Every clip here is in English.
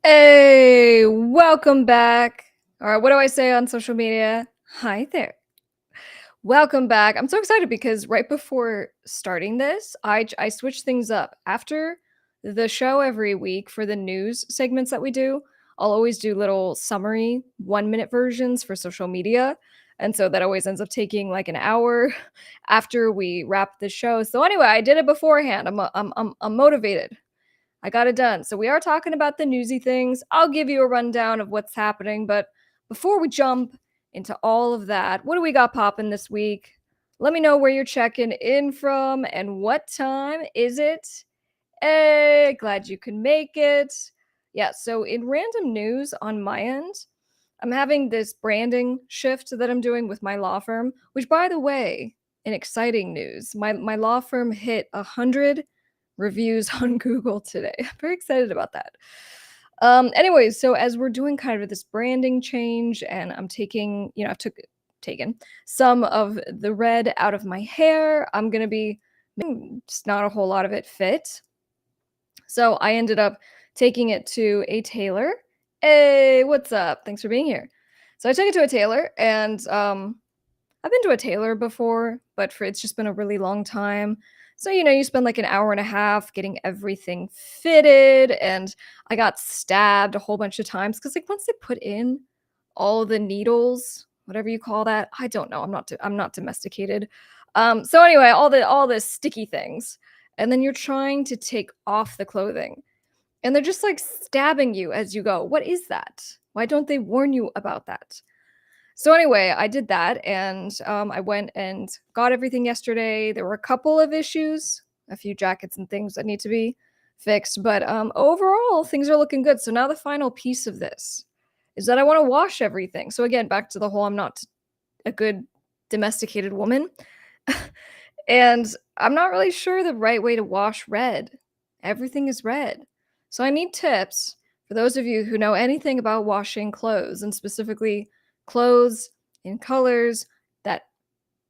Hey, welcome back. All right, what do I say on social media? Hi there. Welcome back. I'm so excited because right before starting this, I switched things up. After the show every week for the news segments that we do, I'll always do little summary 1-minute versions for social media. And so that always ends up taking like an hour after we wrap the show. So anyway, I did it beforehand. I'm motivated. I got it done. So we are talking about the newsy things. I'll give you a rundown of what's happening, but before we jump into all of that, what do we got popping this week? Let me know where you're checking in from and what time is it? Hey, glad you could make it. Yeah, so in random news on my end, I'm having this branding shift that I'm doing with my law firm, which by the way, in exciting news, my law firm hit 100 reviews on Google today. I'm very excited about that. Anyways, so as we're doing kind of this branding change and I'm taking, I've taken some of the red out of my hair, I'm going to be just not a whole lot of it fit. So I ended up taking it to a tailor. Hey, what's up? Thanks for being here. So I took it to a tailor and I've been to a tailor before, but it's just been a really long time. So, you spend like an hour and a half getting everything fitted, and I got stabbed a whole bunch of times because, like, once they put in all the needles, whatever you call that, I don't know. I'm not domesticated. So anyway, all the sticky things, and then you're trying to take off the clothing, and they're just like stabbing you as you go. What is that? Why don't they warn you about that? So anyway, I did that and I went and got everything yesterday. There were a couple of issues, a few jackets and things that need to be fixed, but overall things are looking good. So now the final piece of this is that I want to wash everything. So again, back to the whole I'm not a good domesticated woman. And I'm not really sure the right way to wash red. Everything is red. So I need tips for those of you who know anything about washing clothes and specifically clothes in colors that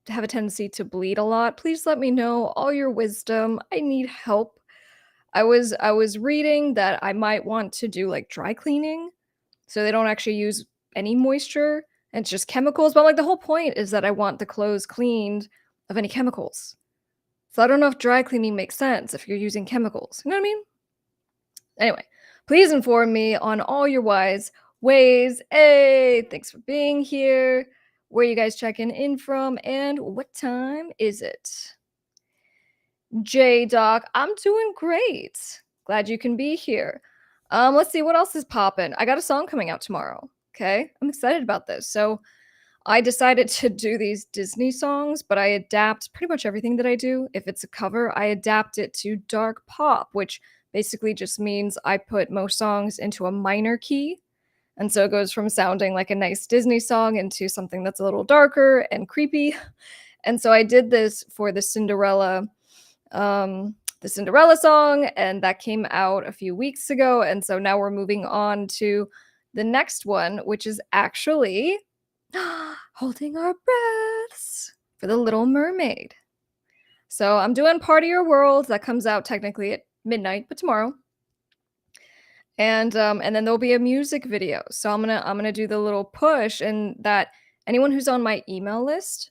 have a tendency to bleed a lot. Please let me know all your wisdom. I need help. I was reading that I might want to do like dry cleaning so they don't actually use any moisture and it's just chemicals. But like the whole point is that I want the clothes cleaned of any chemicals. So I don't know if dry cleaning makes sense if you're using chemicals. You know what I mean? Anyway, please inform me on all your wise ways. Hey, thanks for being here. Where you guys checking in from and what time is it? J Doc, I'm doing great. Glad you can be here. Let's see what else is popping. I got a song coming out tomorrow. Okay, I'm excited about this. So I decided to do these Disney songs, but I adapt pretty much everything that I do. If it's a cover, I adapt it to dark pop, which basically just means I put most songs into a minor key. And so it goes from sounding like a nice Disney song into something that's a little darker and creepy. And so I did this for the Cinderella song, and that came out a few weeks ago. And so now we're moving on to the next one, which is actually holding our breaths for the Little Mermaid. So I'm doing Part of Your World. That comes out technically at midnight, but tomorrow. And then there'll be a music video. So I'm gonna do the little push, and that anyone who's on my email list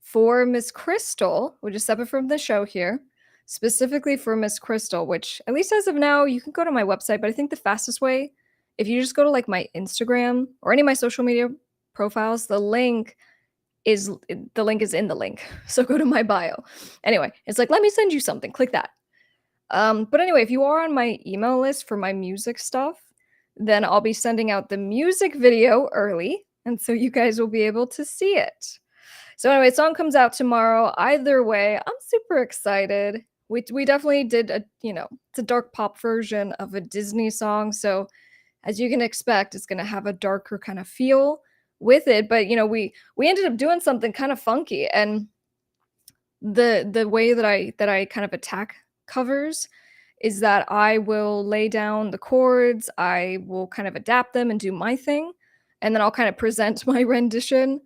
for Miss Krystle, which is separate from the show here, specifically for Miss Krystle, which at least as of now, you can go to my website, but I think the fastest way, if you just go to like my Instagram or any of my social media profiles, the link is in the link. So go to my bio. Anyway, it's like, let me send you something. Click that. But anyway, if you are on my email list for my music stuff, then I'll be sending out the music video early, and so you guys will be able to see it. So anyway, song comes out tomorrow. Either way, I'm super excited. We definitely did it's a dark pop version of a Disney song, so as you can expect, it's gonna have a darker kind of feel with it. But we ended up doing something kind of funky, and the way that I kind of attack covers is that I will lay down the chords, I will kind of adapt them and do my thing, and then I'll kind of present my rendition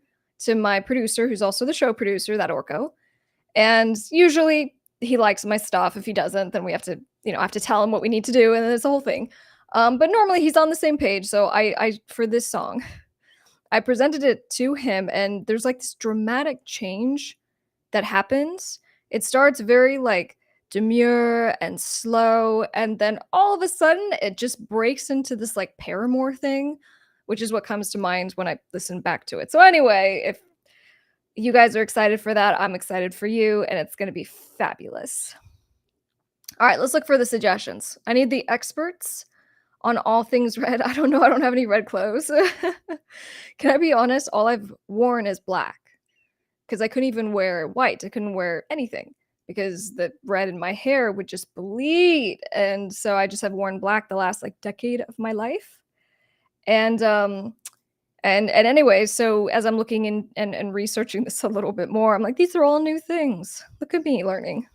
to my producer, who's also the show producer, that Orko. And usually he likes my stuff. If he doesn't, then we have to, I have to tell him what we need to do, and then it's the whole thing. But normally he's on the same page, so I for this song, I presented it to him, and there's, like, this dramatic change that happens. It starts very, like, demure and slow, and then all of a sudden, it just breaks into this, like, Paramore thing, which is what comes to mind when I listen back to it. So anyway, if you guys are excited for that, I'm excited for you, and it's gonna be fabulous. Alright, let's look for the suggestions. I need the experts on all things red. I don't know, I don't have any red clothes. Can I be honest? All I've worn is black, because I couldn't even wear white. I couldn't wear anything because the red in my hair would just bleed, and so I just have worn black the last, like, decade of my life. And, and anyway, so as I'm looking in and researching this a little bit more, I'm like, "These are all new things. Look at me learning."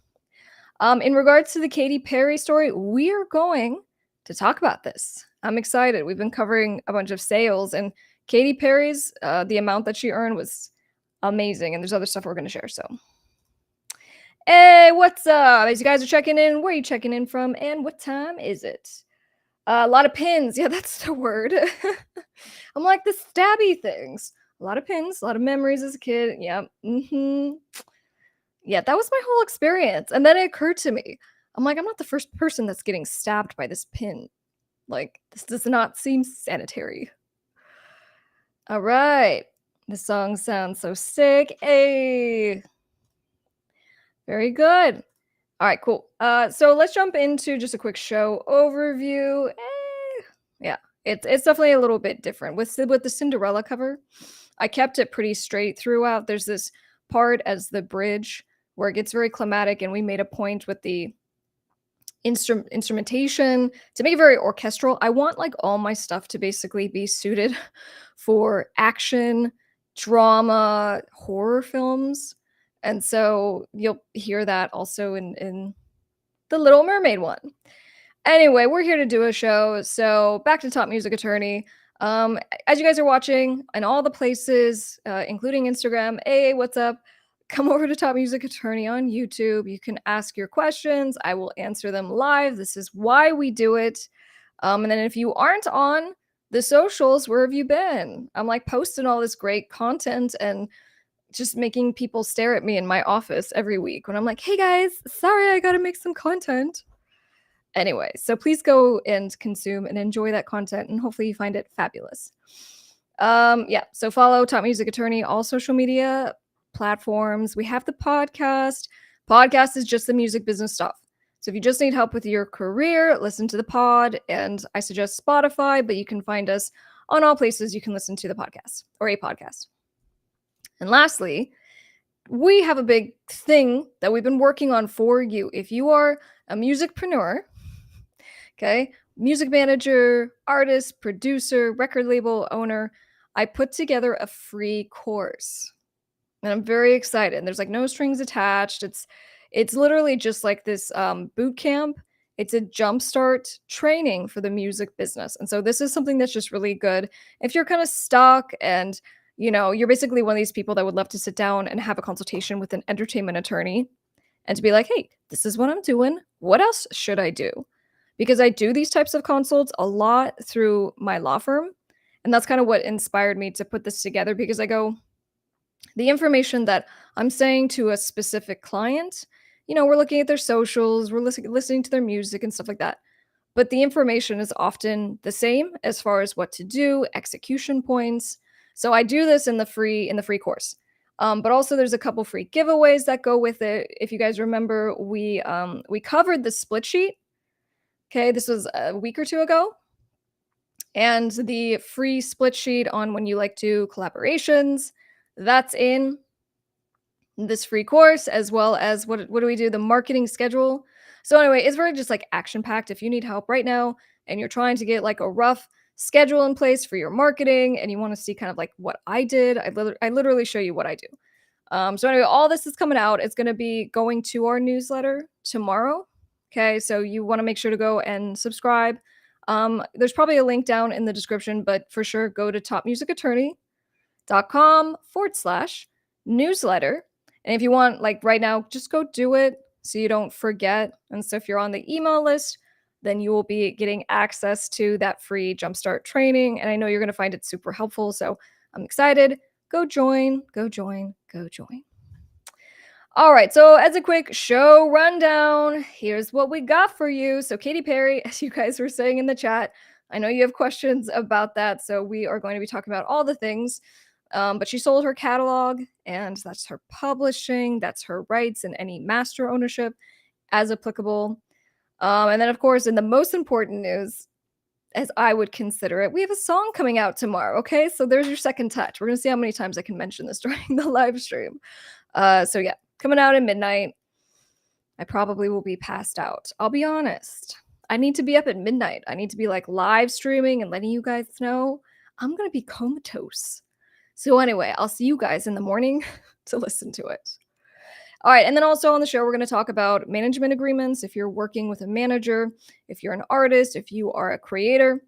In regards to the Katy Perry story, we are going to talk about this. I'm excited. We've been covering a bunch of sales, and Katy Perry's, the amount that she earned was amazing, and there's other stuff we're gonna share, so hey, what's up? As you guys are checking in, where are you checking in from, and what time is it? A lot of pins. Yeah, that's the word. I'm like, the stabby things. A lot of pins, a lot of memories as a kid. Yep. Yeah, that was my whole experience, and then it occurred to me, I'm like, "I'm not the first person that's getting stabbed by this pin. Like, this does not seem sanitary." Alright. The song sounds so sick. Hey, very good. Alright, cool. So let's jump into just a quick show overview. Yeah, it's definitely a little bit different. With the Cinderella cover, I kept it pretty straight throughout. There's this part as the bridge where it gets very climatic, and we made a point with the instrumentation to make it very orchestral. I want, like, all my stuff to basically be suited for action, drama, horror films, and so you'll hear that also in The Little Mermaid one. Anyway, we're here to do a show, so back to Top Music Attorney. As you guys are watching in all the places, including Instagram, hey, what's up? Come over to Top Music Attorney on YouTube. You can ask your questions. I will answer them live. This is why we do it. And then if you aren't on the socials, where have you been? I'm like posting all this great content and just making people stare at me in my office every week when I'm like, hey guys, sorry, I gotta make some content. Anyway, so please go and consume and enjoy that content, and hopefully you find it fabulous. Yeah, so follow Top Music Attorney, all social media platforms. We have the podcast. Podcast is just the music business stuff. So if you just need help with your career, listen to the pod, and I suggest Spotify, but you can find us on all places you can listen to the podcast or a podcast. And lastly, we have a big thing that we've been working on for you. If you are a musicpreneur, okay, music manager, artist, producer, record label owner, I put together a free course. And I'm very excited. And there's like no strings attached. It's literally just like this boot camp. It's a jumpstart training for the music business. And so this is something that's just really good. If you're kind of stuck and you're basically one of these people that would love to sit down and have a consultation with an entertainment attorney and to be like, hey, this is what I'm doing. What else should I do? Because I do these types of consults a lot through my law firm. And that's kind of what inspired me to put this together, because I go, the information that I'm saying to a specific client, we're looking at their socials, we're listening to their music and stuff like that. But the information is often the same as far as what to do, execution points. So I do this in the free course. But also there's a couple free giveaways that go with it. If you guys remember, we covered the split sheet. Okay, this was a week or two ago. And the free split sheet on when you like do collaborations, that's in this free course, as well as what do we do? The marketing schedule. So anyway, it's very just like action packed. If you need help right now and you're trying to get like a rough schedule in place for your marketing and you want to see kind of like what I did, I literally show you what I do. So anyway, all this is coming out. It's going to be going to our newsletter tomorrow. Okay, so you want to make sure to go and subscribe. There's probably a link down in the description, but for sure, go to topmusicattorney.com/newsletter. And if you want, like right now, just go do it so you don't forget. And so if you're on the email list, then you will be getting access to that free Jumpstart training. And I know you're going to find it super helpful. So I'm excited. Go join, go join, go join. All right, so as a quick show rundown, here's what we got for you. So Katy Perry, as you guys were saying in the chat, I know you have questions about that, so we are going to be talking about all the things. But she sold her catalog, and that's her publishing, that's her rights and any master ownership as applicable. And then, of course, in the most important news, as I would consider it, we have a song coming out tomorrow. Okay, so there's your second touch. We're gonna see how many times I can mention this during the live stream. So yeah, coming out at midnight. I probably will be passed out. I'll be honest. I need to be up at midnight. I need to be like live streaming and letting you guys know I'm gonna be comatose. So anyway, I'll see you guys in the morning to listen to it. All right, and then also on the show, we're going to talk about management agreements. If you're working with a manager, if you're an artist, if you are a creator,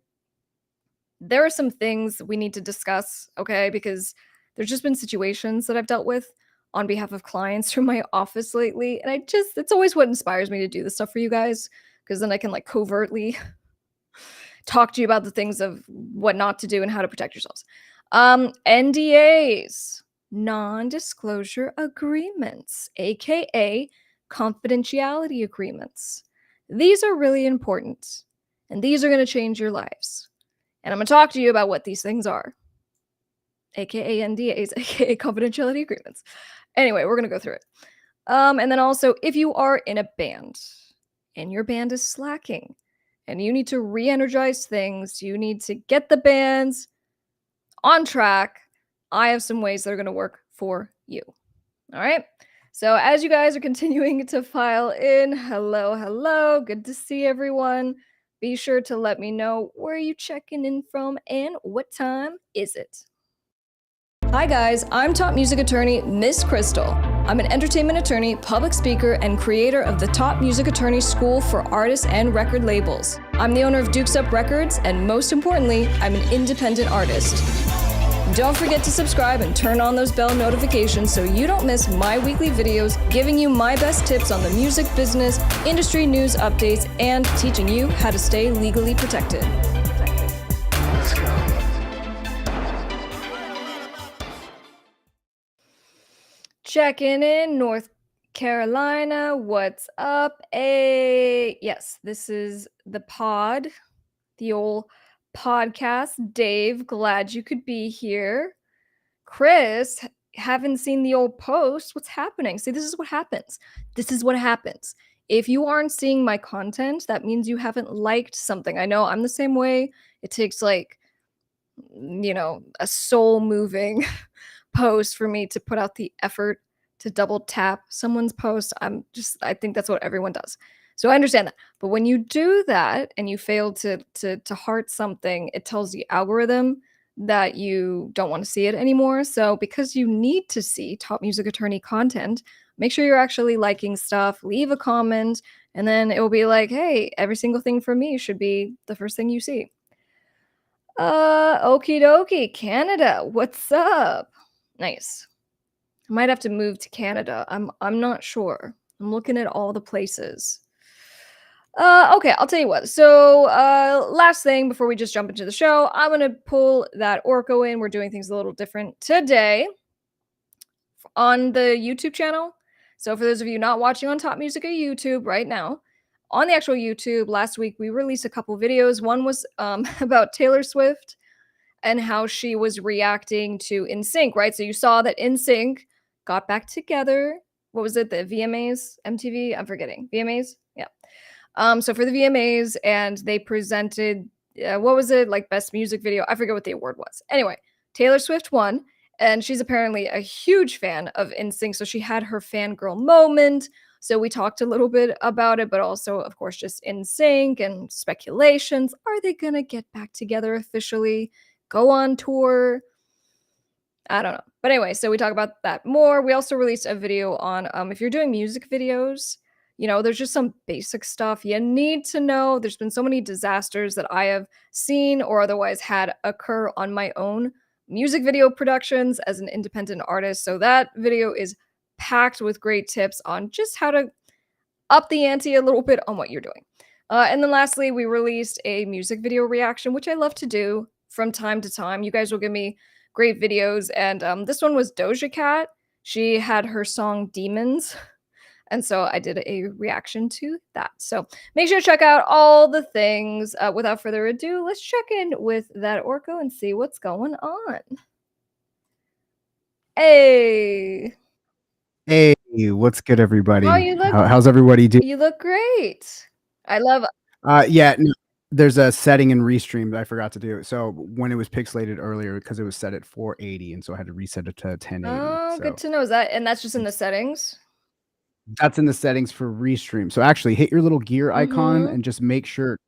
there are some things we need to discuss, okay? Because there's just been situations that I've dealt with on behalf of clients from my office lately. And it's always what inspires me to do this stuff for you guys, because then I can like covertly talk to you about the things of what not to do and how to protect yourselves. NDAs, non-disclosure agreements, aka confidentiality agreements. These are really important, and these are going to change your lives. And I'm going to talk to you about what these things are, aka NDAs, aka confidentiality agreements. Anyway, we're going to go through it. And then also, if you are in a band and your band is slacking and you need to re-energize things, you need to get the bands on track, I have some ways that are going to work for you. All right. So as you guys are continuing to file in, hello, good to see everyone. Be sure to let me know where you checking in from and what time is it. Hi guys, I'm top music attorney Miss Krystle. I'm an entertainment attorney, public speaker, and creator of the Top Music Attorney School for artists and record labels. I'm the owner of Dukes Up Records, and most importantly, I'm an independent artist. Don't forget to subscribe and turn on those bell notifications so you don't miss my weekly videos giving you my best tips on the music business, industry news updates, and teaching you how to stay legally protected. Let's go. Checking in, North Carolina. What's up? Yes, this is the pod, the old podcast. Dave, glad you could be here. Chris, haven't seen the old post. What's happening? See, this is what happens. This is what happens. If you aren't seeing my content, that means you haven't liked something. I know I'm the same way. It takes like, a soul moving post for me to put out the effort to double tap someone's post. I think that's what everyone does. So I understand that. But when you do that and you fail to heart something, it tells the algorithm that you don't want to see it anymore. So because you need to see Top Music Attorney content, make sure you're actually liking stuff, leave a comment, and then it will be like, hey, every single thing from me should be the first thing you see. Okie dokie, Canada, what's up? Nice. I might have to move to Canada. I'm not sure. I'm looking at all the places. Okay, I'll tell you what. So, last thing before we just jump into the show, I'm gonna pull that Orko in. We're doing things a little different today on the YouTube channel. So, for those of you not watching on Top Music or YouTube right now, on the actual YouTube, last week we released a couple videos. One was about Taylor Swift and how she was reacting to NSYNC, right? So you saw that NSYNC got back together. What was it? The VMAs? MTV? I'm forgetting. VMAs? Yeah. So for the VMAs, and they presented, what was it? Like best music video. I forget what the award was. Anyway, Taylor Swift won, and she's apparently a huge fan of NSYNC. So she had her fangirl moment. So we talked a little bit about it, but also, of course, just NSYNC and speculations. Are they going to get back together officially? Go on tour? I don't know. But anyway, so we talk about that more. We also released a video on if you're doing music videos, there's just some basic stuff you need to know. There's been so many disasters that I have seen or otherwise had occur on my own music video productions as an independent artist. So that video is packed with great tips on just how to up the ante a little bit on what you're doing. And then lastly, we released a music video reaction, which I love to do from time to time. You guys will give me great videos, and this one was Doja Cat. She had her song Demons, and so I did a reaction to that. So make sure to check out all the things. Without further ado, let's check in with that Orko and see what's going on. Hey. Hey, what's good, Oh, everybody? How's everybody doing? you look great. I love Yeah, no, there's a setting in Restream that I forgot to do. So when it was pixelated earlier, because it was set at 480, and so I had to reset it to 1080. Oh, good So to know. Is that and that's just in the it's settings? that's in the settings for Restream. So actually, hit your little gear icon Mhm. and just make sure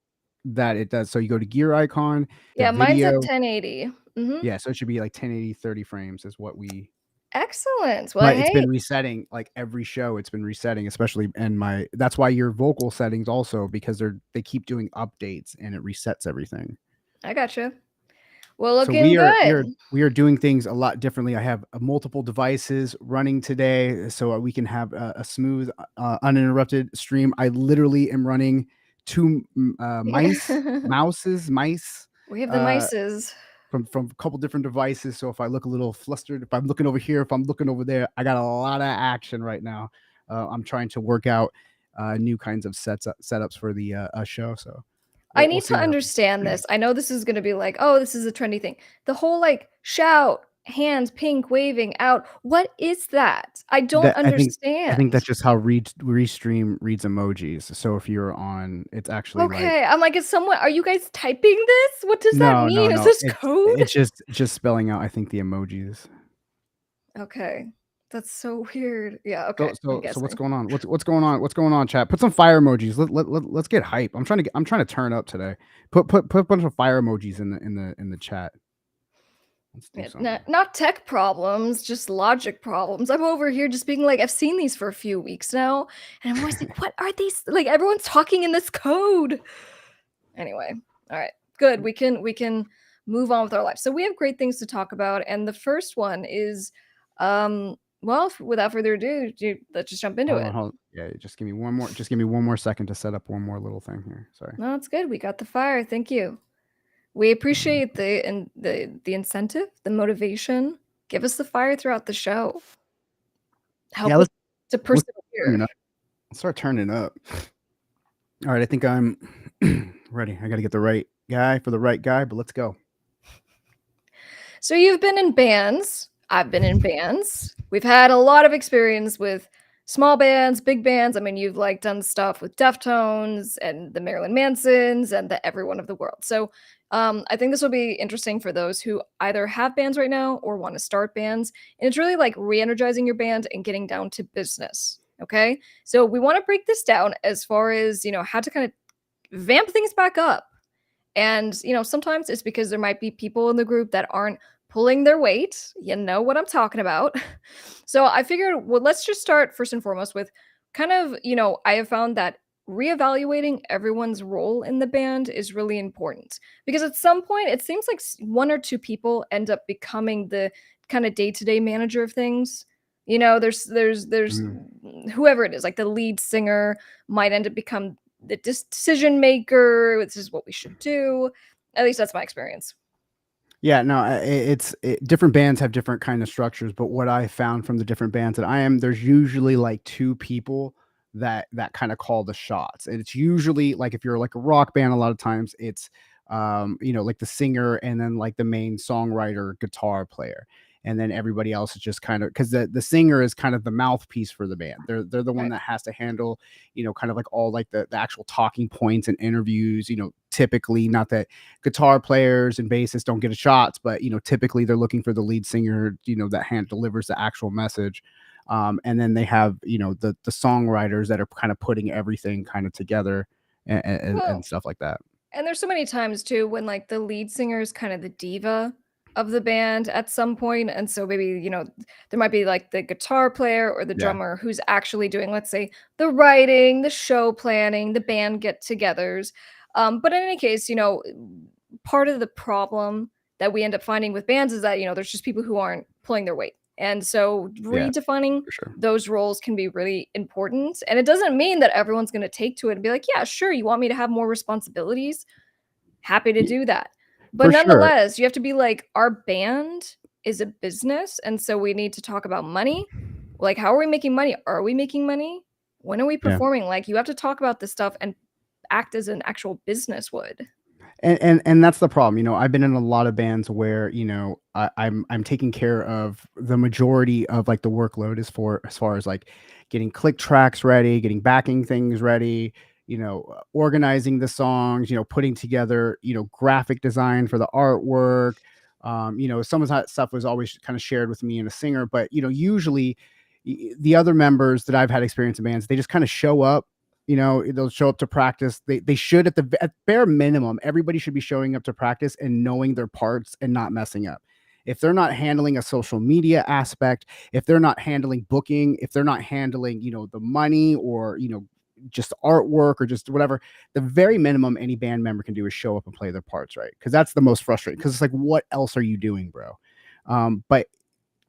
that it does. So you go to gear icon, the Yeah, mine's at video. 1080. Mhm. Yeah, so it should be like 1080, 30 frames is what we. Excellent. Well, But it's hey, been resetting, like, every show, it's been resetting, especially in my that's why your vocal settings also, because they keep doing updates and it resets everything. I gotcha. Well, So looking good. we are doing things a lot differently. I have multiple devices running today, so we can have a smooth, uninterrupted stream. I literally am running two mice, We have the uh, mices. from a couple different devices. So if I look a little flustered, if I'm looking over here, if I'm looking over there, I got a lot of action right now. I'm trying to work out new kinds of setups for the show. So I we'll need see to what happens. understand this. I know this is gonna be like, "Oh, this is a trendy thing." The whole, like, shout, hands pink waving out. What is that? I don't That I think understand. that's just how Restream reads emojis. So if you're on, it's actually like Okay, I'm like, "Is someone are you guys typing this? What does that no, no, mean? Is no. this code?" It's just spelling out, I think, the emojis. Okay. That's so weird. Yeah, So okay, I'm so what's guessing. going on? What's going on? What's going on, chat? Put some fire emojis. Let's get hype. I'm trying to turn up today. Put a bunch of fire emojis in the chat. Let's do Yeah, something. not tech problems, just logic problems. I'm over here just being like, I've seen these for a few weeks now, and I'm always like, what are these? Like everyone's talking in this code. Anyway, all right, good. We can move on with our life. So we have great things to talk about, and the first one is, well, without further ado, let's just jump into Hold on, it. hold on. Yeah, just give me one more second to set up one more little thing here. Sorry. No, it's good. We got the fire. Thank you. We appreciate the incentive, the motivation. Give us the fire throughout the show. Yeah, Help us to let's start turning persevere. up. Let's start turning up. All right, I think I'm ready. I got to get the right guy for the right guy, but let's go. So you've been in bands. I've been in bands. We've had a lot of experience with small bands, big bands. I mean, you've like done stuff with Deftones and the Marilyn Mansons and the Everyone of the World. So I think this will be interesting for those who either have bands right now or want to start bands. And it's really like re-energizing your band and getting down to business. Okay. So we want to break this down as far as, how to kind of vamp things back up. And, sometimes it's because there might be people in the group that aren't pulling their weight. You know what I'm talking about. So I figured, well, let's just start first and foremost with kind of, I have found that reevaluating everyone's role in the band is really important because at some point it seems like one or two people end up becoming the kind of day-to-day manager of things. There's Mhm. whoever it is, like the lead singer might end up become the decision maker. This is what we should do. At least that's my experience. Yeah, no, different bands have different kind of structures, but what I found from the different bands that I am, there's usually like two people that kind of call the shots. And it's usually like if you're like a rock band, a lot of times it's like the singer and then like the main songwriter, guitar player. And then everybody else is just kind of because the singer is kind of the mouthpiece for the band. They're the one Right. that has to handle, kind of like all like the actual talking points and interviews, typically not that guitar players and bassists don't get a shots, but typically they're looking for the lead singer, that hand delivers the actual message. And then they have, the songwriters that are kind of putting everything kind of together and Well, stuff like that. and there's so many times too when like the lead singer is kind of the diva of the band at some point, and so maybe there might be like the guitar player or the Yeah. drummer who's actually doing, let's say, the writing, the show planning, the band get-togethers. But in any case, part of the problem that we end up finding with bands is that there's just people who aren't pulling their weight. And so Yeah, redefining for sure. those roles can be really important. And it doesn't mean that everyone's going to take to it and be like, yeah, sure, you want me to have more responsibilities? Happy to Y do that. But for sure. nonetheless, you have to be like, our band is a business. And so we need to talk about money. Like, how are we making money? Are we making money? When are we Yeah. performing? Like, you have to talk about this stuff and act as an actual business would. And that's the problem. I've been in a lot of bands where, I'm taking care of the majority of like the workload as far as like getting click tracks ready, getting backing things ready, organizing the songs, putting together, graphic design for the artwork. Some of that stuff was always kind of shared with me and a singer, but usually the other members that I've had experience in bands, they just kind of show up. They'll show up to practice. They should at bare minimum, everybody should be showing up to practice and knowing their parts and not messing up. If they're not handling a social media aspect, if they're not handling booking, if they're not handling, the money or, just artwork or just whatever, the very minimum any band member can do is show up and play their parts right. Cause that's the most frustrating. Cause it's like, what else are you doing, bro? But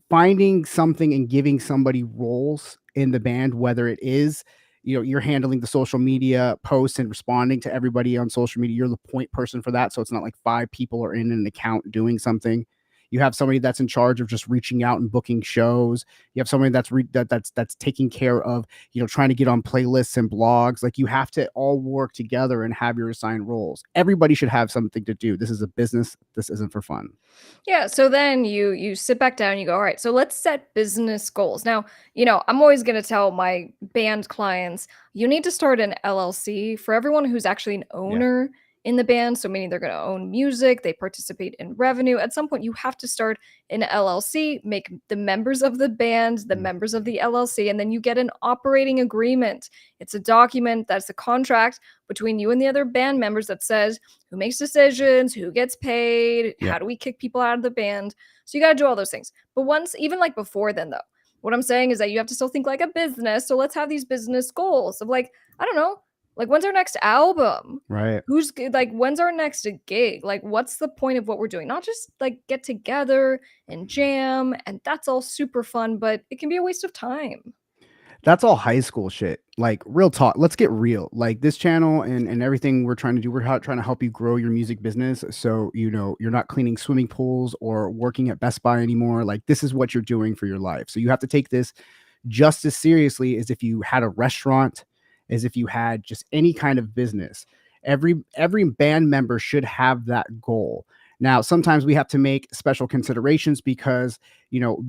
finding something and giving somebody roles in the band, whether it is, you're handling the social media posts and responding to everybody on social media, you're the point person for that. So it's not like five people are in an account doing something. You have somebody that's in charge of just reaching out and booking shows. You have somebody that's taking care of, trying to get on playlists and blogs. Like, you have to all work together and have your assigned roles. Everybody should have something to do. This is a business. This isn't for fun. Yeah, so then you sit back down, you go, "All right, so let's set business goals." Now, I'm always gonna tell my band clients, you need to start an LLC for everyone who's actually an Yeah. owner in the band, so meaning they're gonna own music, they participate in revenue. At some point, you have to start an LLC, make the members of the band the Mm. members of the LLC, and then you get an operating agreement. It's a document that's a contract between you and the other band members that says who makes decisions, who gets paid, Yeah. how do we kick people out of the band. So you got to do all those things. But once, even like before then, though, what I'm saying is that you have to still think like a business. So let's have these business goals of like, I don't know, like when's our next album? Right. Like, when's our next gig? Like, what's the point of what we're doing? Not just like get together and jam, and that's all super fun, but it can be a waste of time. That's all high school shit. Like, real talk. Let's get real. Like, this channel and everything we're trying to do, trying to help you grow your music business. So, you're not cleaning swimming pools or working at Best Buy anymore. Like, this is what you're doing for your life. So you have to take this just as seriously as if you had a restaurant, as if you had just any kind of business. Every band member should have that goal. Now, sometimes we have to make special considerations because, you know,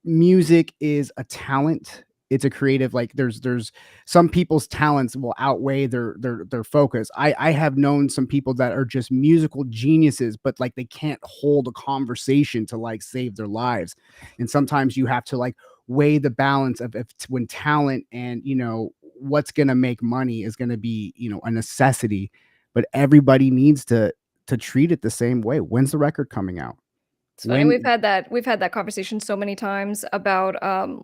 music is a talent. It's a creative, like there's some people's talents will outweigh their focus. I have known some people that are just musical geniuses, but like they can't hold a conversation to like save their lives. And sometimes you have to like weigh the balance of if when talent and what's gonna make money is gonna be a necessity, but everybody needs to treat it the same way. When's the record coming out? It's funny, When we've had that conversation so many times about,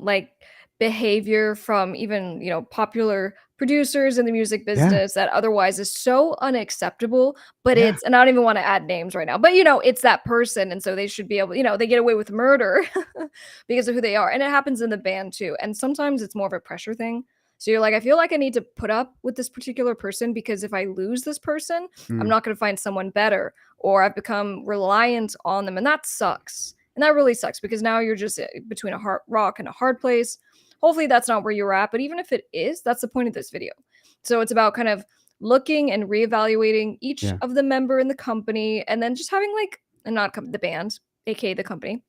like, behavior from even, popular producers in the music Yeah, business that otherwise is so unacceptable, but yeah. it's and I don't even wanna add names right now, but, it's that person, and so they should be able they get away with murder because of who they are, and it happens in the band too, and sometimes it's more of a pressure thing. So you're like, "I feel like I need to put up with this particular person because if I lose this person, I'm Mm, not gonna find someone better." Or I've become reliant on them, and that sucks. And that really sucks because now you're just between a hard rock and a hard place. Hopefully, that's not where you're at, but even if it is, that's the point of this video. So it's about kind of looking and reevaluating each yeah, of the member in the company, and then just having like, and not the band, aka the company,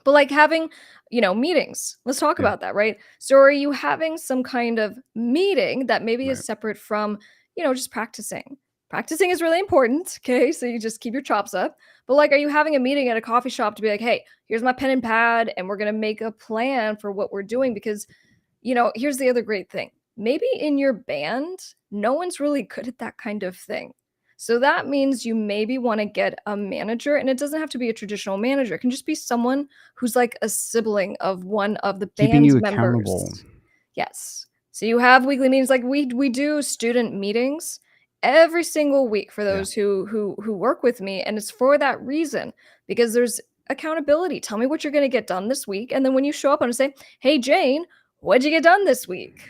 but like having, meetings. Let's talk yeah, about that, right? So are you having some kind of meeting that maybe is right. separate from, just practicing? Practicing is really important, okay? So you just keep your chops up. But like, are you having a meeting at a coffee shop to be like, hey, here's my pen and pad, and we're gonna make a plan for what we're doing? Because here's the other great thing. Maybe in your band, no one's really good at that kind of thing. So that means you maybe want to get a manager, and it doesn't have to be a traditional manager. It can just be someone who's like a sibling of one of the Keeping band you accountable. members. Yes. So you have weekly meetings, like we do student meetings every single week for Yeah. those who work with me, and it's for that reason because there's accountability. Tell me what you're going to get done this week. And then when you show up, I'm going to say, hey, Jane, what'd you get done this week?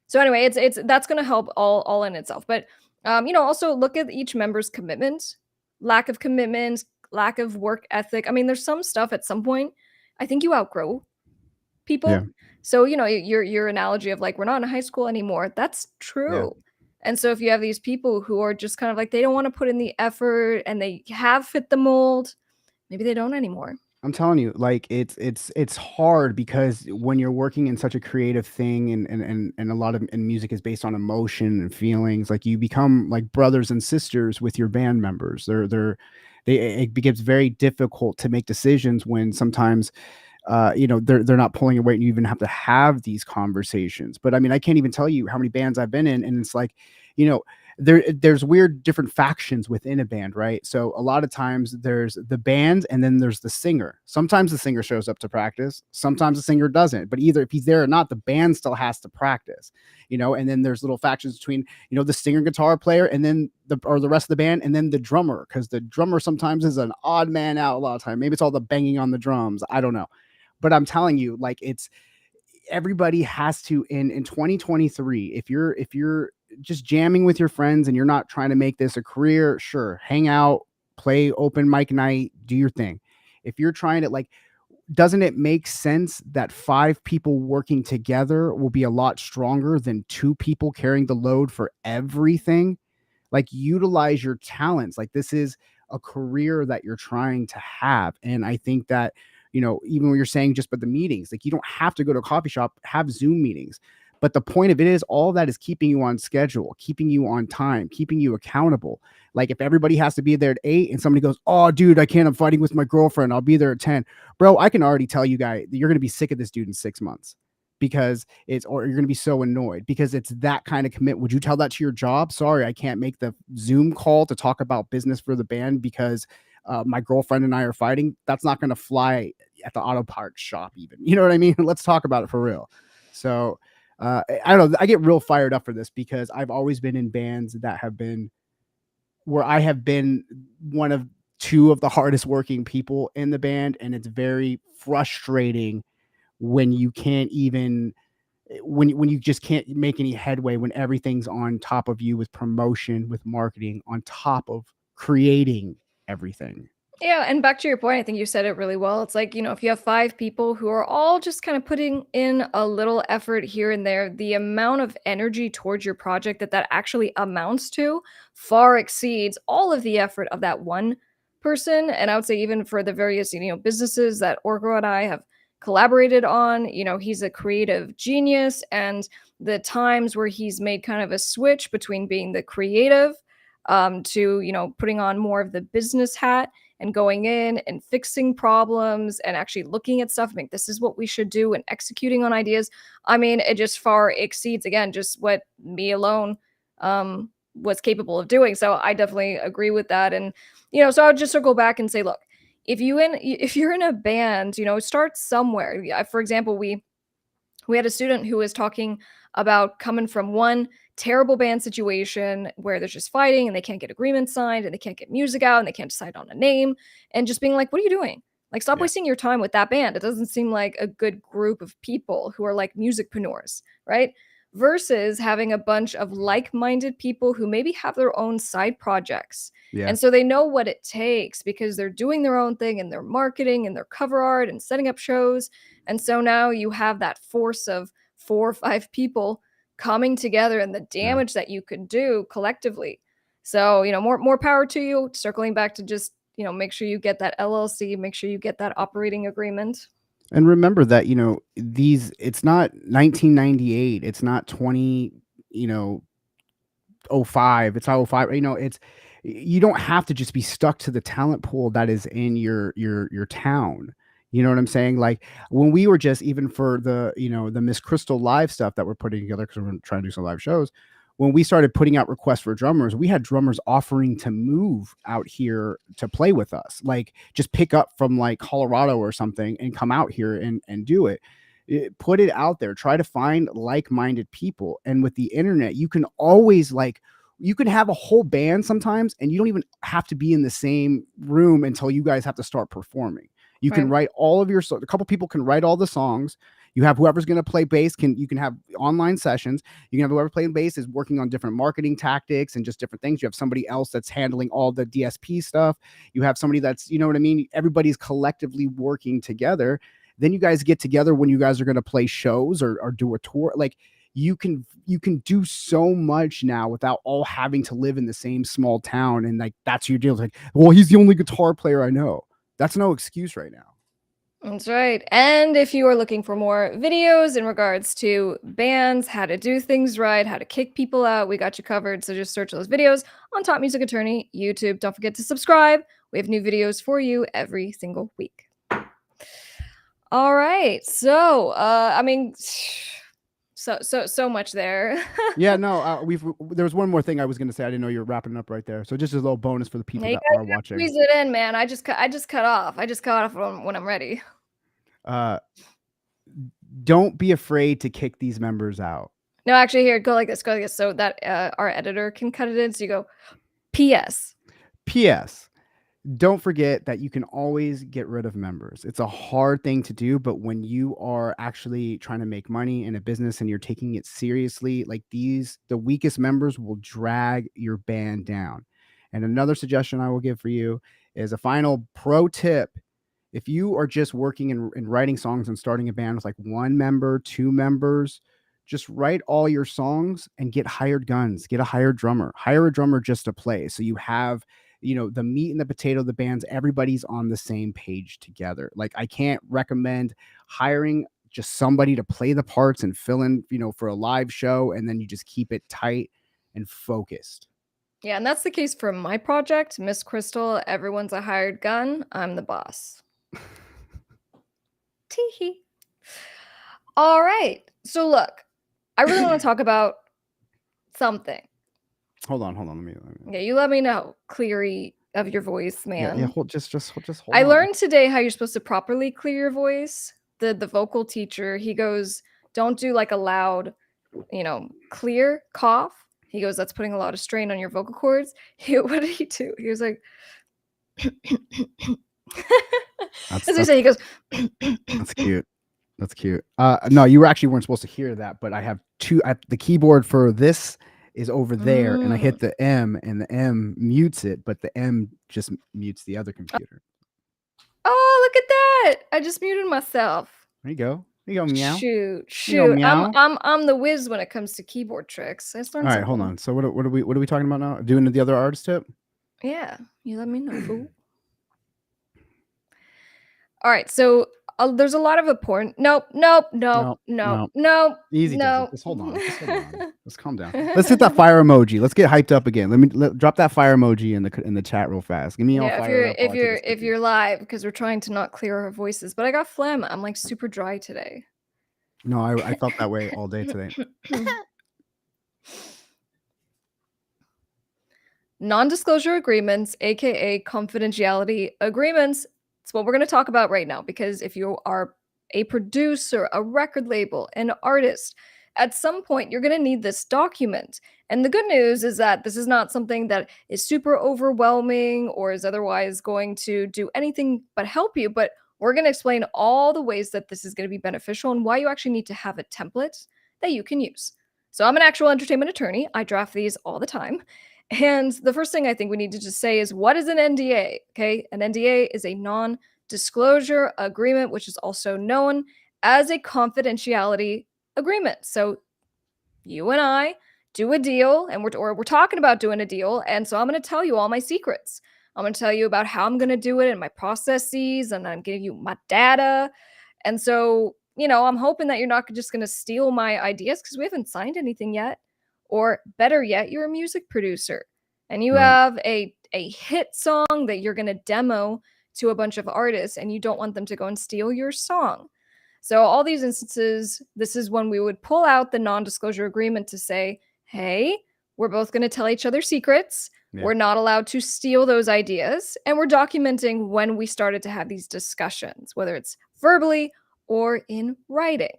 So anyway, it's that's going to help all in itself. But also look at each member's commitment, lack of commitment, lack of work ethic. I mean, there's some stuff at some point I think you outgrow Yeah. people. So, your analogy of like we're not in high school anymore, that's Yeah. true. And so if you have these people who are just kind of like they don't want to put in the effort and they have fit the mold, maybe they don't anymore. I'm telling you, like it's hard because when you're working in such a creative thing and a lot of and music is based on emotion and feelings, like you become like brothers and sisters with your band members. They it becomes very difficult to make decisions when sometimes they're not pulling your weight and you even have to have these conversations. But I mean, I can't even tell you how many bands I've been in, and it's like, you know, there's weird different factions within a band, right? So a lot of times there's the band and then there's the singer. Sometimes the singer shows up to practice, sometimes the singer doesn't, but either if he's there or not, the band still has to practice, and then there's little factions between, the singer guitar player and then the rest of the band and then the drummer, because the drummer sometimes is an odd man out a lot of time. Maybe it's all the banging on the drums. I don't know. But I'm telling you, like it's everybody has to in 2023, if you're just jamming with your friends and you're not trying to make this a career, sure, hang out, play open mic night, do your thing. If you're trying to like, doesn't it make sense that 5 people working together will be a lot stronger than 2 people carrying the load for everything? Like, utilize your talents. Like, this is a career that you're trying to have. And I think that, even when you're saying just but the meetings, like you don't have to go to a coffee shop, have Zoom meetings. But the point of it is all that is keeping you on schedule, keeping you on time, keeping you accountable. Like if everybody has to be there at 8 and somebody goes, oh dude, I can't, I'm fighting with my girlfriend, I'll be there at 10. Bro, I can already tell you guys that you're going to be sick of this dude in 6 months, because or you're going to be so annoyed because it's that kind of commit. Would you tell that to your job? Sorry, I can't make the Zoom call to talk about business for the band because my girlfriend and I are fighting. That's not going to fly at the auto parts shop even. You know what I mean? Let's talk about it for real. So I don't know. I get real fired up for this because I've always been in bands that have been where I have been one of 2 of the hardest working people in the band. And it's very frustrating when you can't even when you just can't make any headway, when everything's on top of you with promotion, with marketing, on top of creating everything. Yeah, and back to your point, I think you said it really well. It's like, if you have 5 people who are all just kind of putting in a little effort here and there, the amount of energy towards your project that actually amounts to far exceeds all of the effort of that one person. And I would say even for the various, businesses that Orko and I have collaborated on, he's a creative genius, and the times where he's made kind of a switch between being the creative to, putting on more of the business hat and going in and fixing problems and actually looking at stuff, like this is what we should do and executing on ideas. I mean, it just far exceeds again just what me alone was capable of doing. So I definitely agree with that. And so I would just circle back and say, look, if you're in a band, start somewhere. Yeah, for example, we had a student who was talking about coming from one terrible band situation where there's just fighting and they can't get agreements signed and they can't get music out and they can't decide on a name, and just being like, what are you doing? Like, stop Yeah. wasting your time with that band. It doesn't seem like a good group of people who are like musicpreneurs, right? Versus having a bunch of like-minded people who maybe have their own side projects. Yeah. And so they know what it takes because they're doing their own thing and their marketing and their cover art and setting up shows. And so now you have that force of 4 or 5 people coming together and the Yeah. damage that you could do collectively. So, more power to you. Circling back to just, make sure you get that LLC, make sure you get that operating agreement. And remember that, it's not 1998, it's not 20, you know, '05, it's not '05, it's you don't have to just be stuck to the talent pool that is in your town. You know what I'm saying? Like when we were just even for the Miss Krystle live stuff that we're putting together because we're trying to do some live shows. When we started putting out requests for drummers, we had drummers offering to move out here to play with us, like just pick up from like Colorado or something and come out here and do it. Put it out there, try to find like-minded people. And with the internet, you can always like you can have a whole band sometimes, and you don't even have to be in the same room until you guys have to start performing. You can Right. write all of your a couple people can write all the songs. You have whoever's going to play bass you can have online sessions. You can have whoever playing bass is working on different marketing tactics and just different things. You have somebody else that's handling all the DSP stuff. You have somebody that's, you know what I mean? Everybody's collectively working together. Then you guys get together when you guys are going to play shows or do a tour. Like, you can do so much now without all having to live in the same small town. And like, that's your deal. It's like, well, he's the only guitar player I know. That's no excuse right now. That's right. And if you are looking for more videos in regards to bands, how to do things right, how to kick people out, we got you covered. So just search those videos on Top Music Attorney YouTube. Don't forget to subscribe. We have new videos for you every single week. All right. So, I mean, so much there. Yeah, no, there was one more thing I was going to say. I didn't know you were wrapping up right there. So just a little bonus for the people You that gotta are watching. squeeze it in, man. I just cut off. I just cut off when I'm ready. Don't be afraid to kick these members out. No, actually, here, go like this. Go like this, so that our editor can cut it in. So you go, P.S. P.S. Don't forget that you can always get rid of members. It's a hard thing to do, but when you are actually trying to make money in a business and you're taking it seriously, like the weakest members will drag your band down. And another suggestion I will give for you is a final pro tip. If you are just working and writing songs and starting a band with like 1 member, 2 members, just write all your songs and get hired guns, get a hired drummer, hire a drummer just to play. So you have, the meat and the potato of the bands, everybody's on the same page together. Like, I can't recommend hiring just somebody to play the parts and fill in, for a live show, and then you just keep it tight and focused. Yeah, and that's the case for my project, Miss Krystle. Everyone's a hired gun. I'm the boss. Teehee. All right. So look, I really want to talk about something. Hold on. Let me. Yeah, you let me know. Cleary of your voice, man. Yeah. Just hold I on. learned today how you're supposed to properly clear your voice. The vocal teacher, he goes, don't do like a loud, clear cough. He goes, that's putting a lot of strain on your vocal cords. What did he do? He was like, as we say, he goes, that's cute. That's cute. No, you weren't supposed to hear that, but I have the keyboard for this is over there, and I hit the M, and the M mutes it, but the M just mutes the other computer. Oh, look at that! I just muted myself. There you go. Meow. Shoot. Meow. I'm the whiz when it comes to keyboard tricks. I just learned All right, hold on. So what are we talking about now? Doing the other artist tip? Yeah, you let me know, fool. All right, so there's a lot of important. Nope. Easy. No. Just hold on. Let's calm down. Let's hit that fire emoji. Let's get hyped up again. Drop that fire emoji in the chat real fast. Give me all fire up. If you're live, because we're trying to not clear our voices, but I got phlegm. I'm like super dry today. No, I felt that way all day today. Non-disclosure agreements, aka confidentiality agreements. It's what we're going to talk about right now, because if you are a producer, a record label, an artist, at some point you're going to need this document. And the good news is that this is not something that is super overwhelming or is otherwise going to do anything but help you, but we're going to explain all the ways that this is going to be beneficial and why you actually need to have a template that you can use. So I'm an actual entertainment attorney. I draft these all the time. And the first thing I think we need to just say is, what is an NDA? Okay, an NDA is a non-disclosure agreement, which is also known as a confidentiality agreement. So you and I do a deal, and we're talking about doing a deal, and so I'm going to tell you all my secrets. I'm going to tell you about how I'm going to do it and my processes, and I'm giving you my data. And so, I'm hoping that you're not just going to steal my ideas, because we haven't signed anything yet. Or better yet, you're a music producer and you have a hit song that you're going to demo to a bunch of artists, and you don't want them to go and steal your song. So all these instances, this is when we would pull out the non-disclosure agreement to say, hey, we're both going to tell each other secrets. Yeah. We're not allowed to steal those ideas. And we're documenting when we started to have these discussions, whether it's verbally or in writing.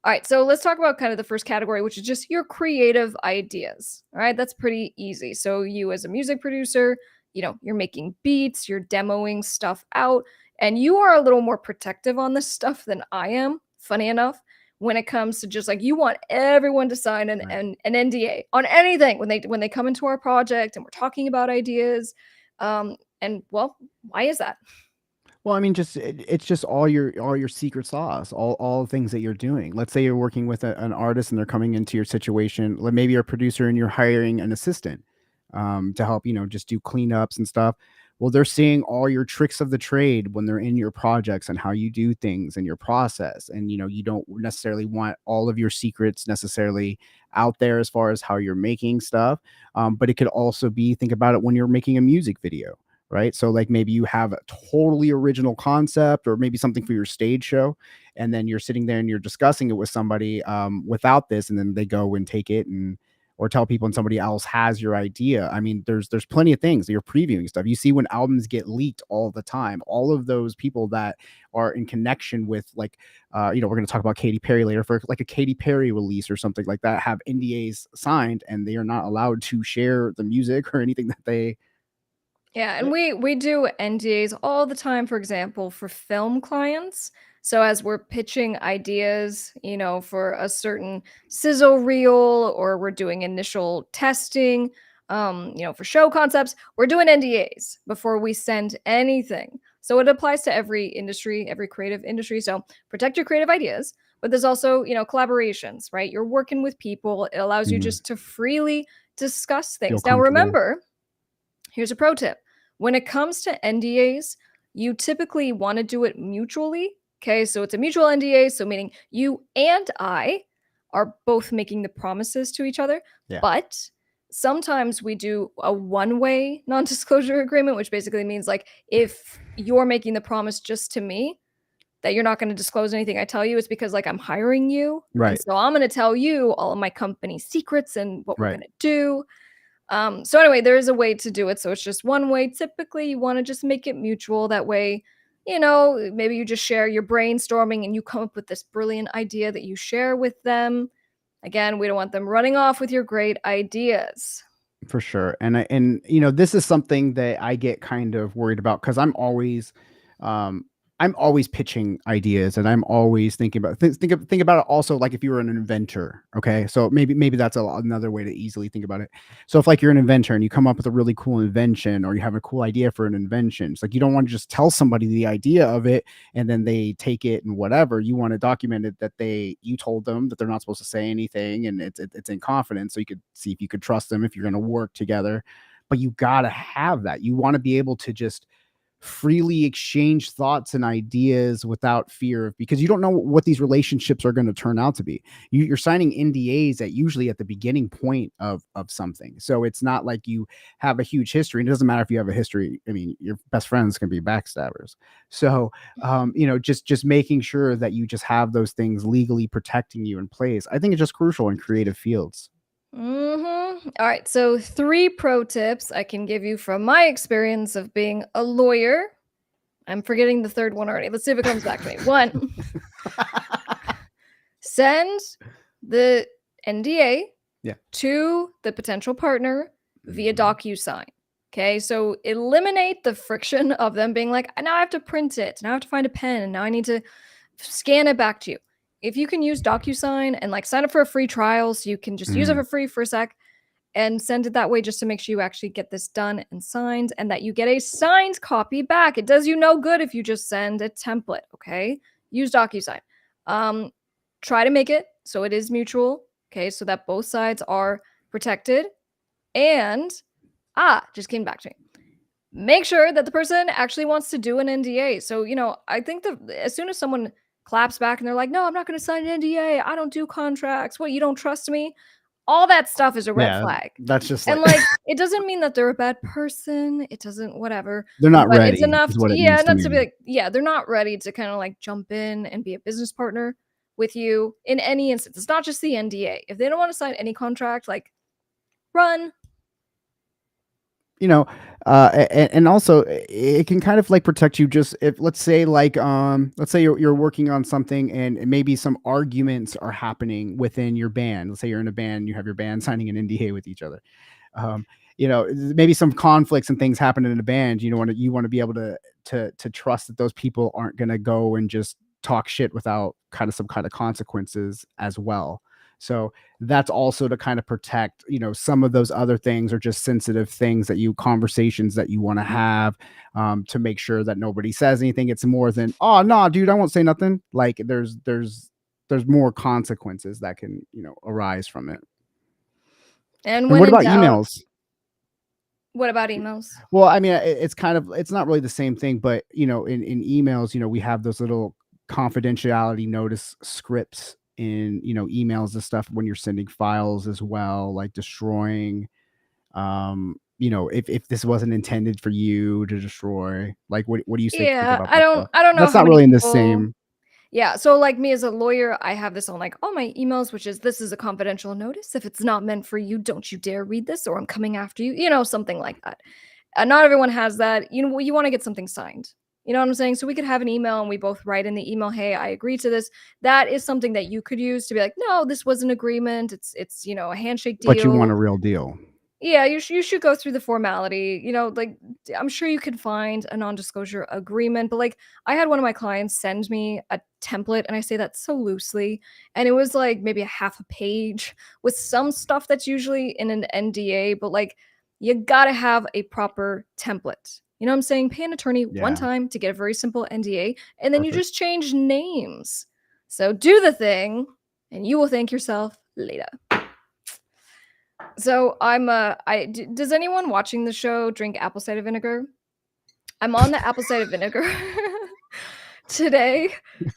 All right, so let's talk about kind of the first category, which is just your creative ideas. All right, that's pretty easy. So you as a music producer, you're making beats, you're demoing stuff out, and you are a little more protective on this stuff than I am, funny enough, when it comes to just like you want everyone to sign Right. an NDA on anything when they come into our project and we're talking about ideas. And well, why is that? Well, I mean, it's just all your secret sauce, all the things that you're doing. Let's say you're working with an artist and they're coming into your situation. Like maybe you're a producer and you're hiring an assistant to help, just do cleanups and stuff. Well, they're seeing all your tricks of the trade when they're in your projects and how you do things and your process. And you don't necessarily want all of your secrets necessarily out there as far as how you're making stuff. But it could also be, think about it when you're making a music video, right? So like maybe you have a totally original concept or maybe something for your stage show, and then you're sitting there and you're discussing it with somebody without this, and then they go and take it and or tell people and somebody else has your idea. I mean, there's plenty of things that you're previewing stuff. You see when albums get leaked all the time, all of those people that are in connection with like we're going to talk about Katy Perry later, for like a Katy Perry release or something like that, have NDAs signed and they are not allowed to share the music or anything that they. Yeah, and we do NDAs all the time, for example, for film clients. So as we're pitching ideas, for a certain sizzle reel or we're doing initial testing, for show concepts, we're doing NDAs before we send anything. So it applies to every industry, every creative industry. So protect your creative ideas, but there's also, collaborations, right? You're working with people. It allows you Mhm. just to freely discuss Feel things. Now, comfortable. remember, here's a pro tip. When it comes to NDAs, you typically want to do it mutually. Okay, so it's a mutual NDA, so meaning you and I are both making the promises to each other, Yeah. but sometimes we do a one-way non-disclosure agreement, which basically means like if you're making the promise just to me that you're not going to disclose anything I tell you, it's because like I'm hiring you. And Right. so I'm going to tell you all of my company secrets and what we're Right. going to do. So anyway, there is a way to do it. So it's just one way. Typically, you want to just make it mutual. That way, maybe you just share your brainstorming and you come up with this brilliant idea that you share with them. Again, we don't want them running off with your great ideas. For sure. This is something that I get kind of worried about because um I'm always pitching ideas and I'm always thinking about think about it also like if you were an inventor. Okay. So maybe that's another way to easily think about it. So if like you're an inventor and you come up with a really cool invention or you have a cool idea for an invention, it's like you don't want to just tell somebody the idea of it and then they take it and whatever. You want to document it that you told them that they're not supposed to say anything and it's in confidence, so you could see if you could trust them if you're going to work together. But you got to have that. You want to be able to just freely exchange thoughts and ideas without fear of, because you don't know what these relationships are going to turn out to be. You're signing NDAs at usually at the beginning point of something, so it's not like you have a huge history. And it doesn't matter if you have a history. I mean, your best friends can be backstabbers. So just making sure that you just have those things legally protecting you in place, I think it's just crucial in creative fields. All right. So, 3 pro tips I can give you from my experience of being a lawyer. I'm forgetting the third one already. Let's see if it comes back to me. One, send the NDA Yeah. to the potential partner via Mhm. DocuSign. Okay, so eliminate the friction of them being like, now I have to print it, now I have to find a pen, and now I need to scan it back to you. If you can use DocuSign and like sign up for a free trial so you can just use it Mhm. for free for a sec and send it that way just to make sure you actually get this done and signed and that you get a signed copy back. It does you no good if you just send a template, okay? Use DocuSign. Um, Try to make it so it is mutual, okay, so that both sides are protected. And just came back to me. Make sure that the person actually wants to do an NDA. So, I think that as soon as someone claps back and they're like, "No, I'm not going to sign an NDA. I don't do contracts. What, you don't trust me?" All that stuff is a red Yeah, flag. that's just And like like, it doesn't mean that they're a bad person. It doesn't whatever. they're not But it's ready, enough is to, what it yeah, means to not to be me. like, yeah, they're not ready to kind of like jump in and be a business partner with you in any instance. It's not just the NDA. If they don't want to sign any contract, like run. you know, and also it can kind of like protect you just if let's say you're working on something and maybe some arguments are happening within your band. Let's say you're in a band, you have your band signing an NDA with each other. Um, maybe some conflicts and things happen in a band. You want to be able to trust that those people aren't going to go and just talk shit without kind of some kind of consequences as well. So that's also to kind of protect, some of those other things are just sensitive things conversations that you want to have, to make sure that nobody says anything. It's more than, oh, no, dude, I won't say nothing. Like there's more consequences that can, arise from it. And And when what in about doubt, emails? what about emails? Well, I mean, it's not really the same thing, but in emails, we have those little confidentiality notice scripts in emails and stuff when you're sending files as well, like destroying. If this wasn't intended for you to destroy, like what do you think Yeah, about I that don't stuff? I don't know That's how not many really in the people. same. Yeah, so, like, me as a lawyer, I have this on, like, all my emails, which is, "This is a confidential notice. If it's not meant for you, don't you dare read this, or I'm coming after you," something like that. Not everyone has that. You wanna get something signed. You know what I'm saying? So we could have an email and we both write in the email, "Hey, I agree to this." That is something that you could use to be like, "No, this was an agreement. It's a handshake But you want deal." a real deal. Yeah, you should go through the formality, like, I'm sure you could find a non-disclosure agreement, but, like, I had one of my clients send me a template, and I say that so loosely, and it was, like, maybe a half a page with some stuff that's usually in an NDA, but, like, you gotta have a proper template. You know what I'm saying? Pay an attorney one Yeah, time to get a very simple NDA, and then you perfect. just change names. So do the thing, and you will thank yourself later. So does anyone watching the show drink apple cider vinegar? I'm on the apple cider vinegar today,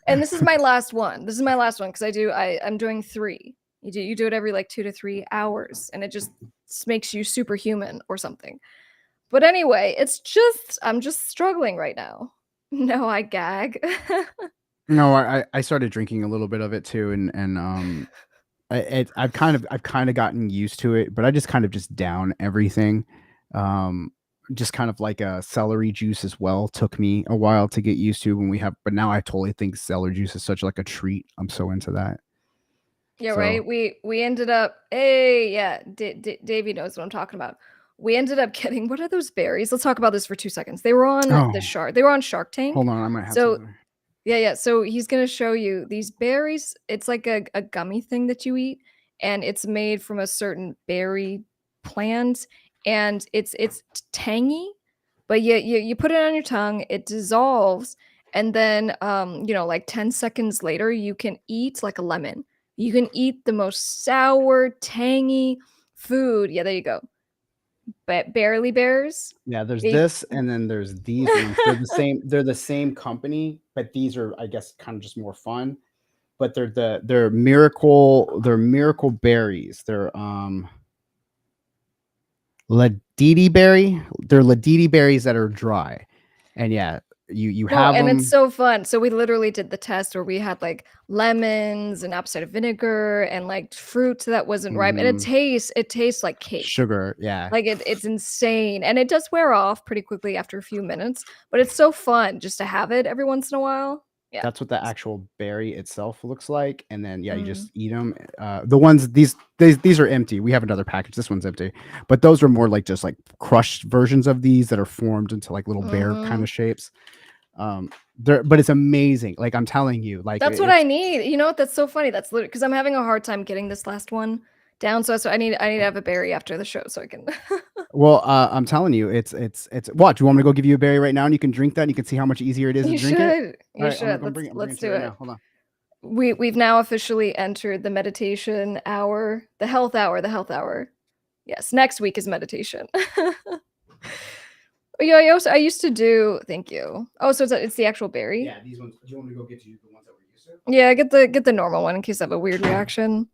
and this is my last one. This is my last one because I'm doing 3. You do it every, like, 2 to 3 hours, and it just makes you superhuman or something. But anyway, I'm just struggling right now. No, I gag. No, I started drinking a little bit of it too, and I've kind of gotten used to it, but I just kind of just down everything. Um, just kind of like a celery juice as well took me a while to get used to but now I totally think celery juice is such like a treat. I'm so into that. Yeah, So, right? We ended up hey, yeah, Davey knows what I'm talking about. We ended up getting what are those berries? Let's talk about this for 2 seconds. oh, They were on Shark hold Tank. on, I might have some So of there. yeah, so he's gonna show you these berries. It's like a gummy thing that you eat, and it's made from a certain berry plant, and it's tangy, but you put it on your tongue, it dissolves, and then, like 10 seconds later, you can eat like a lemon. You can eat the most sour, tangy food. Yeah, there you go. But Barely Bears. Yeah, there's They this, and then there's these ones. They're the same company, but these are, I guess, kind of just more fun. But they're miracle berries. They're Ladidi berry. They're Ladidi berries that are dry, and yeah, you No, have and it's them. so fun. So we literally did the test where we had, like, lemons and apple cider vinegar and, like, fruit that wasn't ripe, and Mhm. it tastes like cake. Sugar, yeah. Like, it's insane, and it does wear off pretty quickly after a few minutes, but it's so fun just to have it every once in a while. Yeah. That's what the actual berry itself looks like, and then, yeah, you Mm. just eat them. The ones these are empty. We have another package. This one's empty, but those are more like just like crushed versions of these that are formed into like little bear kind Mhm. of shapes. But it's amazing. Like I'm telling you, like That's what I it's need. You know what? That's so funny. That's literally because 'cause I'm having a hard time getting this last one down, so I need to have a berry after the show so I can well, I'm telling you, it's what. Do you want me to go give you a berry right now, and you can drink that, and you can see how much easier it is to You drink it? should. All You right, I'm should. gonna bring it. I'm bringing Let's it to you do right now. it. Hold on. We've now officially entered the meditation hour, the health hour, the health hour. Yes, next week is meditation. Yeah, I used to do thank you. Oh, so it's the actual berry? Yeah, these ones. Do you want me to go get you the ones that we're used to? Yeah, get the normal one in case I have a weird reaction.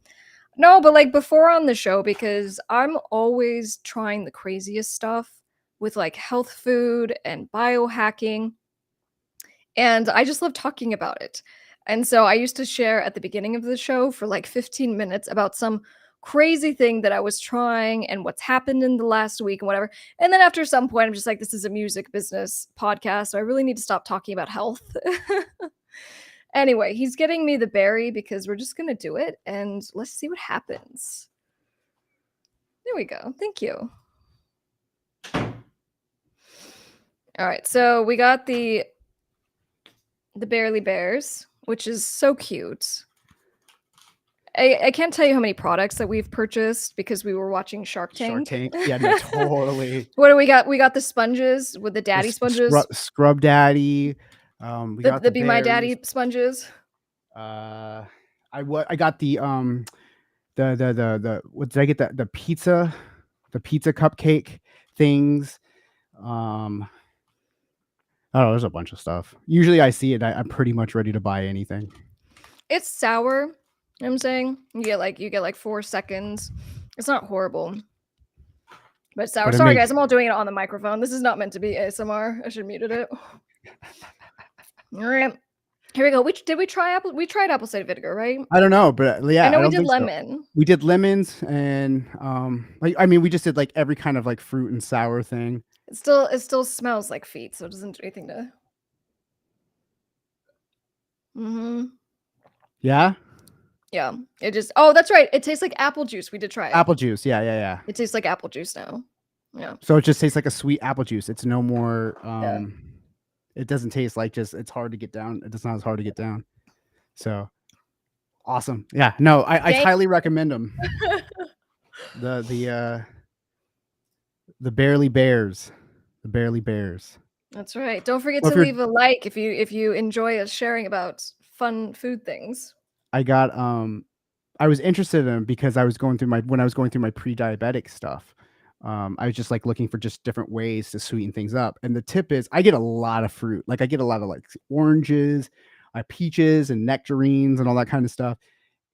No, but, like, before on the show, because I'm always trying the craziest stuff with, like, health food and biohacking, and I just love talking about it. And so I used to share at the beginning of the show for, like, 15 minutes about some crazy thing that I was trying and what's happened in the last week and whatever. And then after some point, I'm just like, this is a music business podcast, so I really need to stop talking about health. Anyway, he's getting me the berry because we're just gonna do it, and let's see what happens. There we go. Thank you. All right, so we got the Barely Bears, which is so cute. I can't tell you how many products that we've purchased because we were watching Shark Tank. Shark Tank. Yeah, no, totally. What do we got? We got the sponges with the daddy sponges. Scrub Daddy. We got the Be My Daddy berries. sponges. I got the what did I get, the pizza cupcake things. I don't know, there's a bunch of stuff. Usually I see it, I'm pretty much ready to buy anything. It's sour. You know what I'm saying? You get like 4 seconds. It's not horrible. But sour. But Sorry guys, I'm all doing it on the microphone. This is not meant to be ASMR. I should have muted it. All right. Here we go. Did we try apple? We tried apple cider vinegar, right? I don't know, but yeah, I know I we don't did think so. lemon. We did lemons and we just did like every kind of like fruit and sour thing. It still smells like feet, so it doesn't do anything to. Yeah. Yeah. It just. Oh, that's right. It tastes like apple juice. We did try it. Apple juice. Yeah. It tastes like apple juice now. Yeah. So it just tastes like a sweet apple juice. It's no more. It doesn't taste like it's hard to get down. It's not as hard to get down. So awesome. Yeah. No, I highly recommend them. The Barely Bears. The Barely Bears. That's right. Don't forget to leave a like if you enjoy us sharing about fun food things. I got I was interested in them because I was going through my pre-diabetic stuff. I was just like looking for just different ways to sweeten things up. And the tip is I get a lot of fruit. Like I get a lot of like oranges, peaches and nectarines and all that kind of stuff.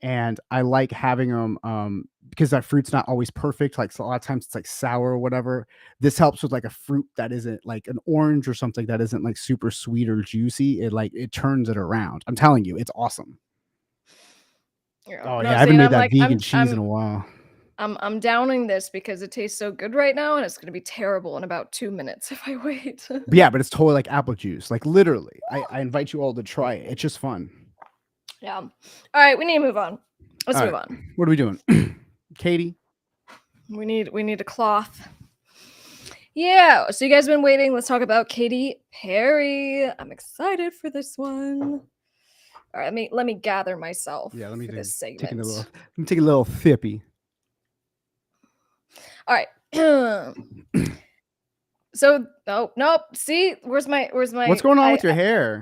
And I like having them because that fruit's not always perfect. Like so a lot of times it's like sour or whatever. This helps with like a fruit that isn't like an orange or something that isn't like super sweet or juicy. It turns it around. I'm telling you, it's awesome. Yeah. Oh yeah, I haven't made that vegan cheese in a while. I'm downing this because it tastes so good right now, and it's gonna be terrible in about 2 minutes if I wait. But it's totally like apple juice. Like literally, I invite you all to try it. It's just fun. Yeah. All right, we need to move on. Let's move on. What are we doing, Katie? We need a cloth. Yeah. So you guys have been waiting. Let's talk about Katy Perry. I'm excited for this one. All right, let me gather myself. Yeah, let me for this segment. Let me take a little thippy. All right. So nope. See, where's my? What's going on with your hair?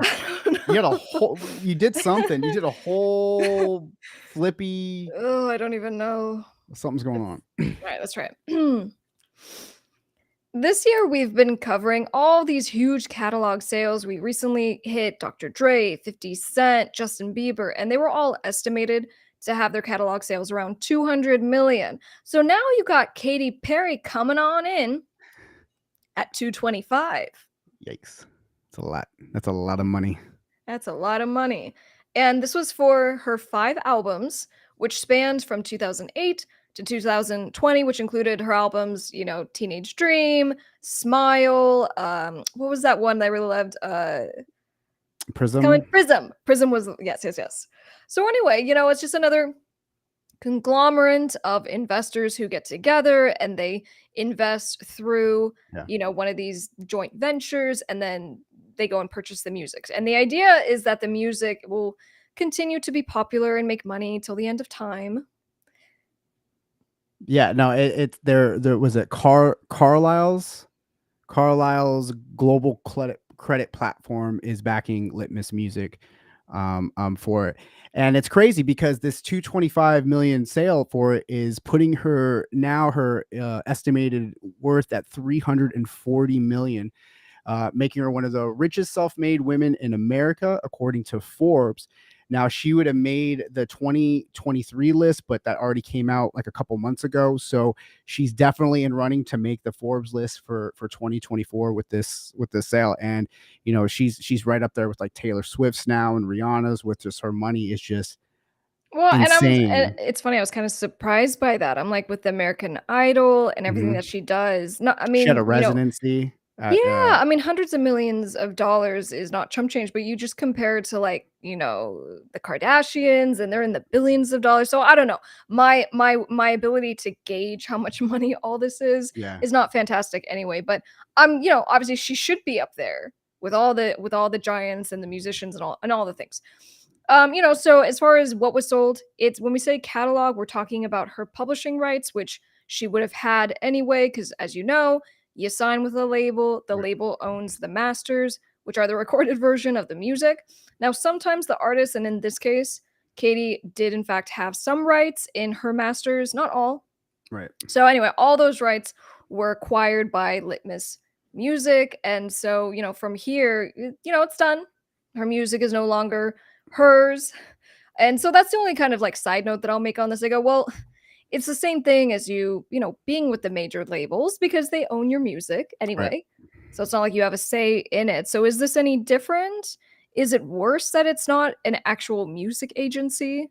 You did something. You did a whole flippy. Oh, I don't even know. Something's going on. All right, let's try it. This year, we've been covering all these huge catalog sales. We recently hit Dr. Dre, 50 Cent, Justin Bieber, and they were all estimated to have their catalog sales around 200 million. So now you got Katy Perry coming on in at 225. Yikes. That's a lot. That's a lot of money. That's a lot of money. And this was for her 5 albums, which spanned from 2008 to 2020, which included her albums, Teenage Dream, Smile, what was that one that I really loved? Prism. Prism was yes. So anyway, it's just another conglomerate of investors who get together and they invest through, one of these joint ventures, and then they go and purchase the music. And the idea is that the music will continue to be popular and make money till the end of time. Yeah, no, there was Carlyle's global credit platform is backing Litmus Music for it. And it's crazy because this 225 million sale for it is putting her estimated worth at 340 million, making her one of the richest self-made women in America, according to Forbes. Now, she would have made the 2023 list, but that already came out like a couple months ago. So she's definitely in running to make the Forbes list for 2024 with this sale. And, she's right up there with like Taylor Swift's now and Rihanna's, with just her money is just Well, and insane. it's funny, I was kinda surprised by that. I'm like, with American Idol and everything Mhm. that she does, no, I She had a mean, residency yeah, at, I mean, hundreds of millions of dollars is not chump change, but you just compare it to, like, the Kardashians, and they're in the billions of dollars, so I don't know. My ability to gauge how much money all this yeah, is not fantastic anyway, but, obviously, she should be up there with all the giants and the musicians and all the things. So as far as what was sold, it's when we say catalog, we're talking about her publishing rights, which she would have had anyway, because as you know, you sign with a label, the right, label owns the masters, which are the recorded version of the music. Now, sometimes the artist, and in this case, Katie did in fact have some rights in her masters, not all. right. So anyway, all those rights were acquired by Litmus Music, and so, from here, it's done. Her music is no longer hers. And so that's the only kind of like side note that I'll make on this. I go, well, it's the same thing as being with the major labels because they own your music Right. anyway. So it's not like you have a say in it. So is this any different? Is it worse that it's not an actual music agency?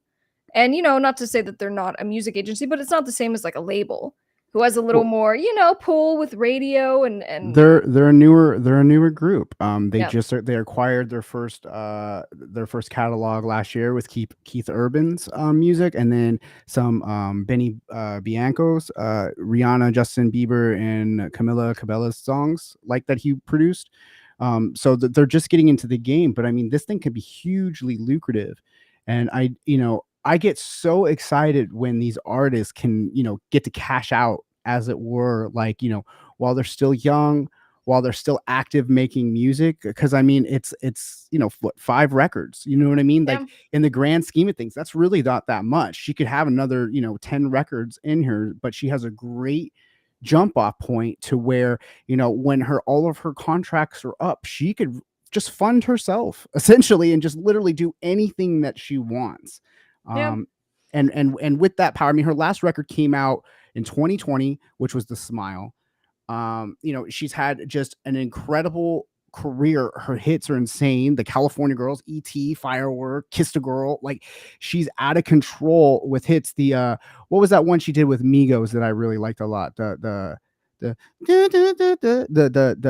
And not to say that they're not a music agency, but it's not the same as like a label who has a little Well, more, pull with radio and they're a newer group. They yeah. just they acquired their first catalog last year with Keith Urban's music, and then some Benny Bianco's, Rihanna, Justin Bieber, and Camila Cabello's songs like that he produced. So they're just getting into the game, but I mean, this thing can be hugely lucrative, and I get so excited when these artists can get to cash out, as it were, like while they're still young, while they're still active making music. Because I mean, it's what, 5 records, you know what I mean? Like, Yeah. in the grand scheme of things, that's really not that much. She could have another 10 records in her, but she has a great jump off point to where when her all of her contracts are up, she could just fund herself essentially and just literally do anything that she wants. Yeah. um and with that power, I mean, her last record came out in 2020, which was The Smile. She's had just an incredible career. Her hits are insane. The California Girls, ET, Firework, Kissed a Girl. Like, she's out of control with hits. What was that one she did with Migos that I really liked a lot? The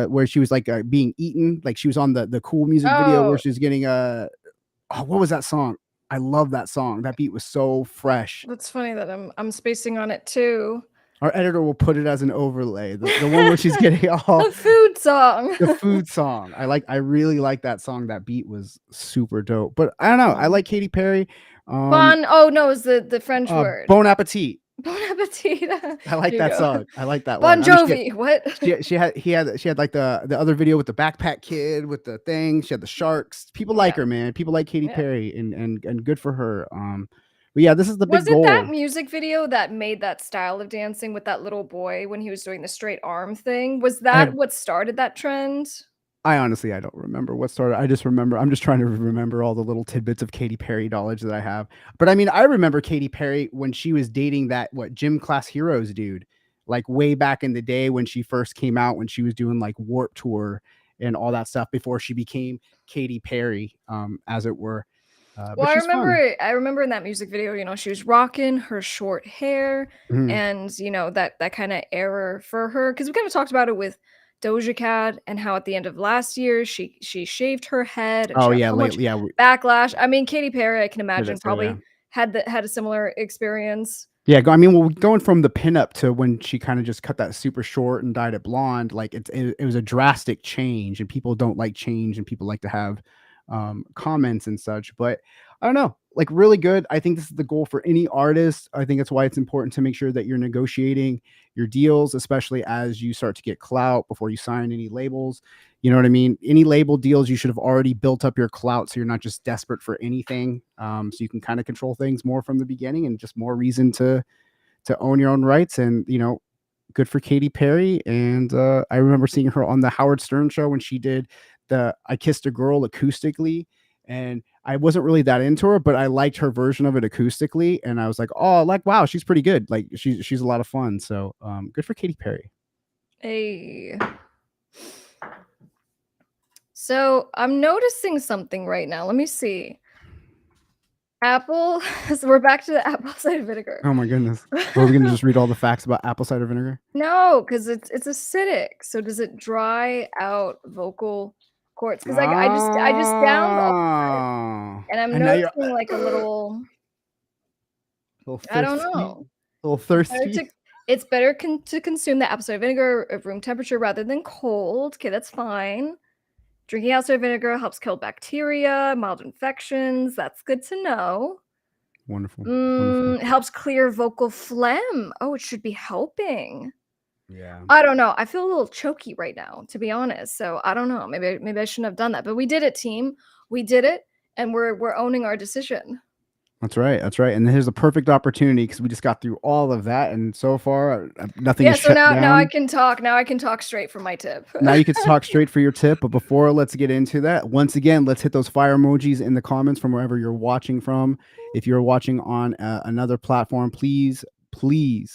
where she was like being eaten, like she was on the Cool Music video where Oh, she's getting what was that song? I love that song. That beat was so fresh. that's funny that I'm spacing on it too. Our editor will put it as an overlay. The one where she's getting all The food song. the food song. I really like that song. That beat was super dope. But I don't know. I Um, like Katy Perry. Um, oh no, is the French word. Bon Appetit. Bon appetit. I There like you that go. song. I like that one. Bon I mean, Jovi. What? she had like the other video with the backpack kid with the thing. She had the sharks. People like Yeah. her, man. People like Katy Yeah. Perry, and good for her. But yeah, this is the big Was it that goal. music video that made that style of dancing with that little boy when he was doing the straight arm thing? Was I have that what started that trend? I don't remember what started. I just remember. I'm just trying to remember all the little tidbits of Katy Perry knowledge that I have. But I mean, I remember Katy Perry when she was dating that Gym Class Heroes dude, like way back in the day when she first came out, when she was doing like Warp Tour and all that stuff before she became Katy Perry, as it were. Well, But she's fun. I remember in that music video, she was rocking her short hair Mhm. and, that kind of era for her. Because we kind of talked about it with Doja Cat and how at the end of last year she shaved her head and Oh she got yeah, so much lately, yeah, we backlash. I mean, Katy Perry, I can did imagine, it. So yeah. probably had a similar experience. Yeah, I mean, well, going from the pinup to when she kind of just cut that super short and dyed it blonde, like it was a drastic change, and people don't like change, and people like to have comments and such. But I don't know, like, really good. I think this is the goal for any artist. I think that's why it's important to make sure that you're negotiating your deals, especially as you start to get clout before you sign any labels. You know what I mean? Any label deals, you should have already built up your clout, so you're not just desperate for anything. So you can kind of control things more from the beginning, and just more reason to own your own rights. And good for Katy Perry. And I remember seeing her on the Howard Stern show when she did the "I Kissed a Girl" acoustically, and I wasn't really that into her, but I liked her version of it acoustically, and I was like, oh, like, wow, she's pretty good. Like, she's a lot of fun. So good for Katy Perry. Hey. So I'm noticing something right now. Let me see. Apple. So we're back to the apple cider vinegar. Oh my goodness. Or are we gonna just read all the facts about apple cider vinegar? No, because it's acidic. So does it dry out vocal cords? Because like I just downed all Oh, and I'm and now you're noticing like a little, a little I don't thirsty, know. a little It's better thirsty. to it's better to consume the apple cider vinegar at room temperature rather than cold. Okay, that's fine. Drinking apple cider vinegar helps kill bacteria, mild infections. That's good to know. Wonderful, wonderful. It helps clear vocal phlegm. Oh, it should be helping. Yeah, I don't know. I feel a little choky right now, to be honest. So I don't know. Maybe I shouldn't have done that. But we did it, team. We did it, and we're owning our decision. that's right, that's right. And here's a perfect opportunity because we just got through all of that, and so far nothing Yeah. is So shut now I down. can talk. Now I can talk straight from my tip. Now you can talk straight for your tip, but before let's get into that, once again, let's hit those fire emojis in the comments from wherever you're watching from. If you're watching on another platform, please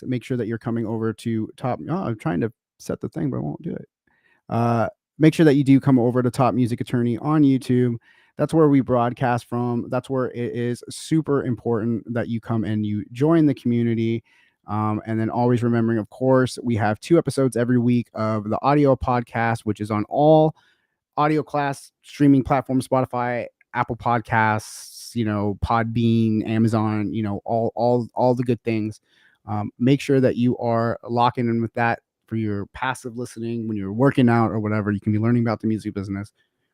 make sure that you're coming over to top. Oh, I'm trying to set the thing, but I won't do it. Uh, Make sure that you do come over to Top Music Attorney on YouTube. That's where we broadcast from. That's where it is super important that you come and you join the community. And then always remembering, of course, we have 2 episodes every week of the audio podcast, which is on all audio class streaming platforms, Spotify, Apple Podcasts, Podbean, Amazon, all the good things. Make sure that you are locking in with that for your passive listening when you're working out or whatever. You can be learning about the music business.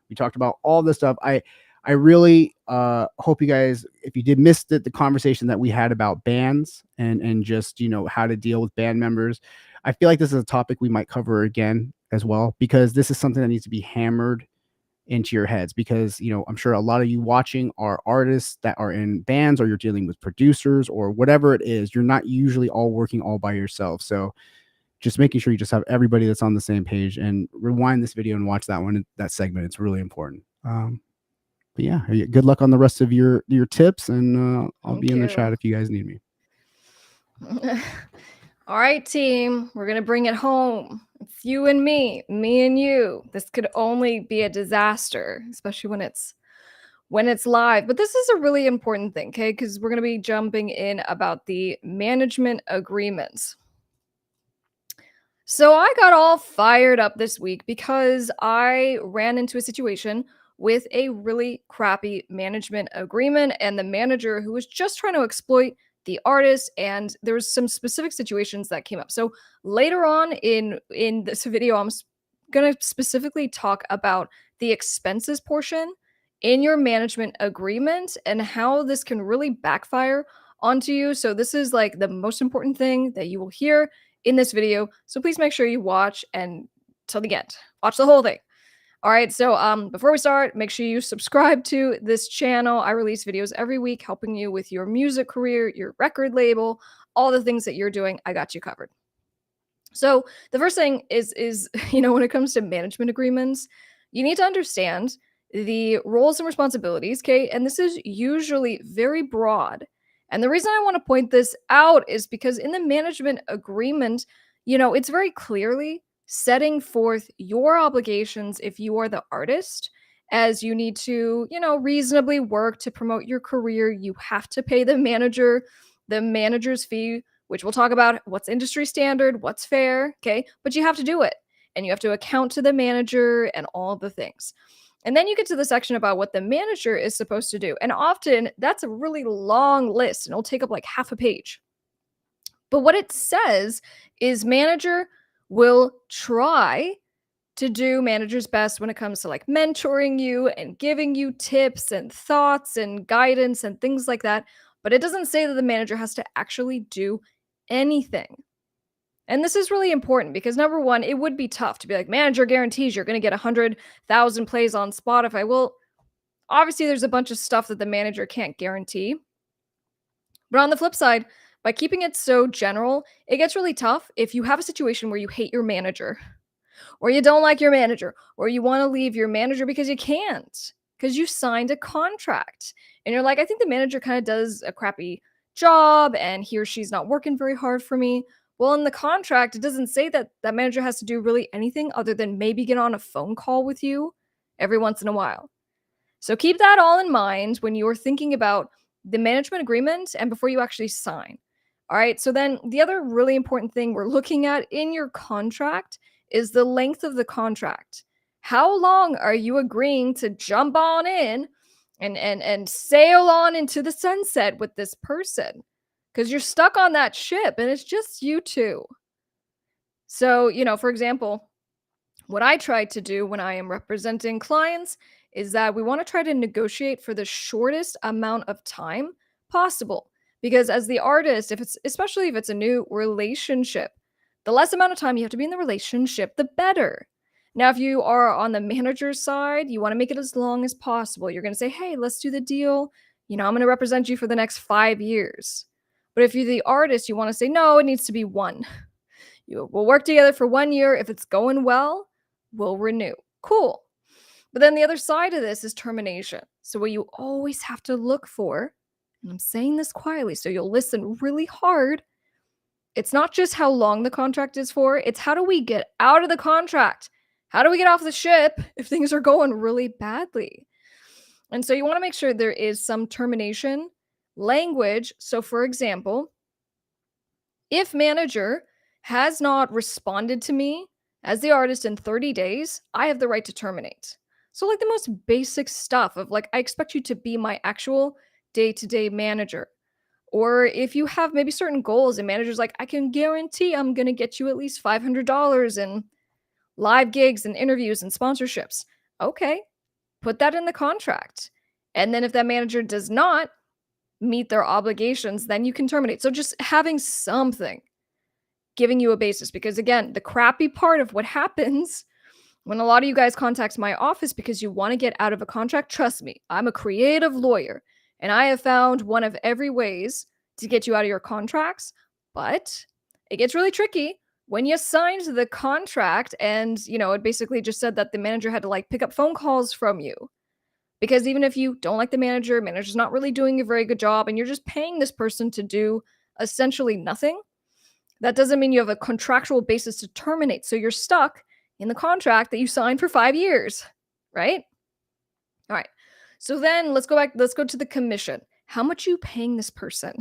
We talked about all this stuff. I really hope you guys, if you did miss the conversation that we had about bands and just how to deal with band members, I feel like this is a topic we might cover again as well, because this is something that needs to be hammered into your heads, because I'm sure a lot of you watching are artists that are in bands, or you're dealing with producers or whatever it is. You're not usually all working all by yourself. So just making sure you just have everybody that's on the same page, and rewind this video and watch that one, that segment. It's really important. But yeah, good luck on the rest of your tips, and I'll be Thank in the you. chat if you guys need me. All right, team. We're gonna bring it home. It's you and me and you. This could only be a disaster, especially when it's live. But this is a really important thing, okay? Because we're gonna be jumping in about the management agreements. So I got all fired up this week because I ran into a situation with a really crappy management agreement, and the manager who was just trying to exploit the artist, and there was some specific situations that came up. So later on in this video, I'm going to specifically talk about the expenses portion in your management agreement and how this can really backfire onto you. So this is like the most important thing that you will hear in this video. So please make sure you watch and till the end. Watch the whole thing. All right, so before we start, make sure you subscribe to this channel. I release videos every week helping you with your music career, your record label, all the things that you're doing. I got you covered. So the first thing is when it comes to management agreements, you need to understand the roles and responsibilities, okay? And this is usually very broad. And the reason I want to point this out is because in the management agreement, it's very clearly setting forth your obligations if you are the artist, as you need to, reasonably work to promote your career. You have to pay the manager's fee, which we'll talk about what's industry standard, what's fair, okay? But you have to do it. And you have to account to the manager and all the things. And then you get to the section about what the manager is supposed to do. And often that's a really long list and it'll take up like half a page. But what it says is manager will try to do manager's best when it comes to like mentoring you and giving you tips and thoughts and guidance and things like that. But it doesn't say that the manager has to actually do anything. And this is really important because number one, it would be tough to be like, manager guarantees you're going to get 100,000 plays on Spotify. Well, obviously, there's a bunch of stuff that the manager can't guarantee. But on the flip side, by keeping it so general, it gets really tough if you have a situation where you hate your manager, or you don't like your manager, or you want to leave your manager because you can't, because you signed a contract. And you're like, I think the manager kind of does a crappy job and he or she's not working very hard for me. Well, in the contract, it doesn't say that that manager has to do really anything other than maybe get on a phone call with you every once in a while. So keep that all in mind when you're thinking about the management agreement and before you actually sign. All right. So then the other really important thing we're looking at in your contract is the length of the contract. How long are you agreeing to jump on in and sail on into the sunset with this person? Because you're stuck on that ship and it's just you two. So, for example, what I try to do when I am representing clients is that we want to try to negotiate for the shortest amount of time possible. Because as the artist, if it's especially if it's a new relationship, the less amount of time you have to be in the relationship, the better. Now, if you are on the manager's side, you want to make it as long as possible. You're going to say, hey, let's do the deal. I'm going to represent you for the next 5 years. But if you're the artist, you want to say, no, it needs to be one. We'll work together for 1 year. If it's going well, we'll renew. Cool. But then the other side of this is termination. So what you always have to look for, and I'm saying this quietly so you'll listen really hard, it's not just how long the contract is for, it's how do we get out of the contract? How do we get off the ship if things are going really badly? And so you want to make sure there is some termination language. So for example, if manager has not responded to me as the artist in 30 days, I have the right to terminate. So, like the most basic stuff of like, I expect you to be my actual day to day manager. Or if you have maybe certain goals and managers like, I can guarantee I'm going to get you at least $500 in live gigs and interviews and sponsorships. Okay, put that in the contract. And then if that manager does not meet their obligations, then you can terminate. So just having something giving you a basis, because again, the crappy part of what happens when a lot of you guys contact my office because you want to get out of a contract, trust me, I'm a creative lawyer and I have found one of every ways to get you out of your contracts, but it gets really tricky when you signed the contract and, it basically just said that the manager had to like pick up phone calls from you. Because even if you don't like the manager's not really doing a very good job and you're just paying this person to do essentially nothing, that doesn't mean you have a contractual basis to terminate. So you're stuck in the contract that you signed for 5 years, right? All right. So then let's go back. Let's go to the commission. How much are you paying this person?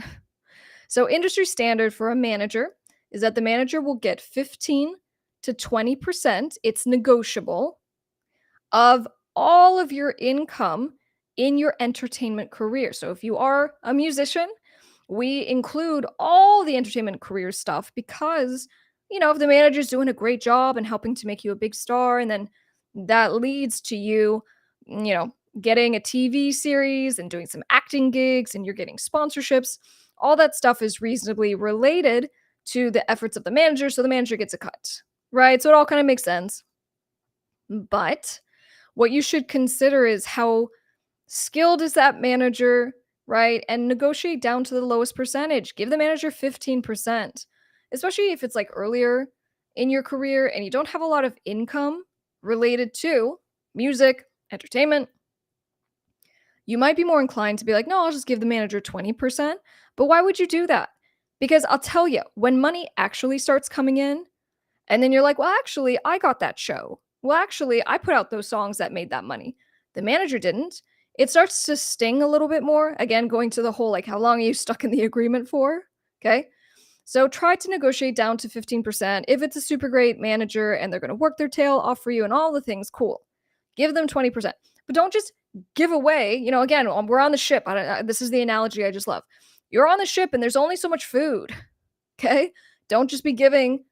So industry standard for a manager is that the manager will get 15 to 20%. It's negotiable of all of your income in your entertainment career. So if you are a musician, we include all the entertainment career stuff because, if the manager's doing a great job and helping to make you a big star, and then that leads to you, getting a TV series and doing some acting gigs and you're getting sponsorships, all that stuff is reasonably related to the efforts of the manager. So the manager gets a cut, right? So it all kind of makes sense. But what you should consider is how skilled is that manager, right? And negotiate down to the lowest percentage. Give the manager 15%, especially if it's like earlier in your career and you don't have a lot of income related to music, entertainment. You might be more inclined to be like, no, I'll just give the manager 20%. But why would you do that? Because I'll tell you, when money actually starts coming in, and then you're like, well, actually, I got that show. Well, actually, I put out those songs that made that money. The manager didn't. It starts to sting a little bit more. Again, going to the whole like, how long are you stuck in the agreement for? Okay. So try to negotiate down to 15%. If it's a super great manager and they're going to work their tail off for you and all the things, cool. Give them 20%. But don't just give away, again, we're on the ship. This is the analogy I just love. You're on the ship and there's only so much food. Okay. Don't just be giving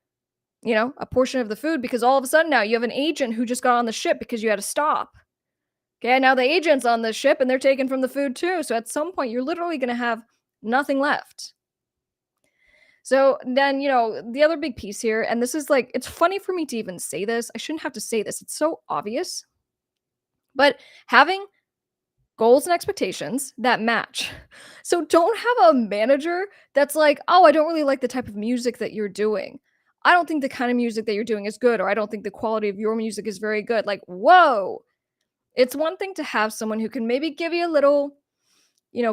a portion of the food because all of a sudden now you have an agent who just got on the ship because you had to stop. Okay, now the agent's on the ship and they're taking from the food too. So at some point, you're literally going to have nothing left. So then, the other big piece here, and this is like, it's funny for me to even say this. I shouldn't have to say this. It's so obvious. But having goals and expectations that match. So don't have a manager that's like, oh, I don't really like the type of music that you're doing. I don't think the kind of music that you're doing is good, or I don't think the quality of your music is very good. Like, whoa. It's one thing to have someone who can maybe give you a little,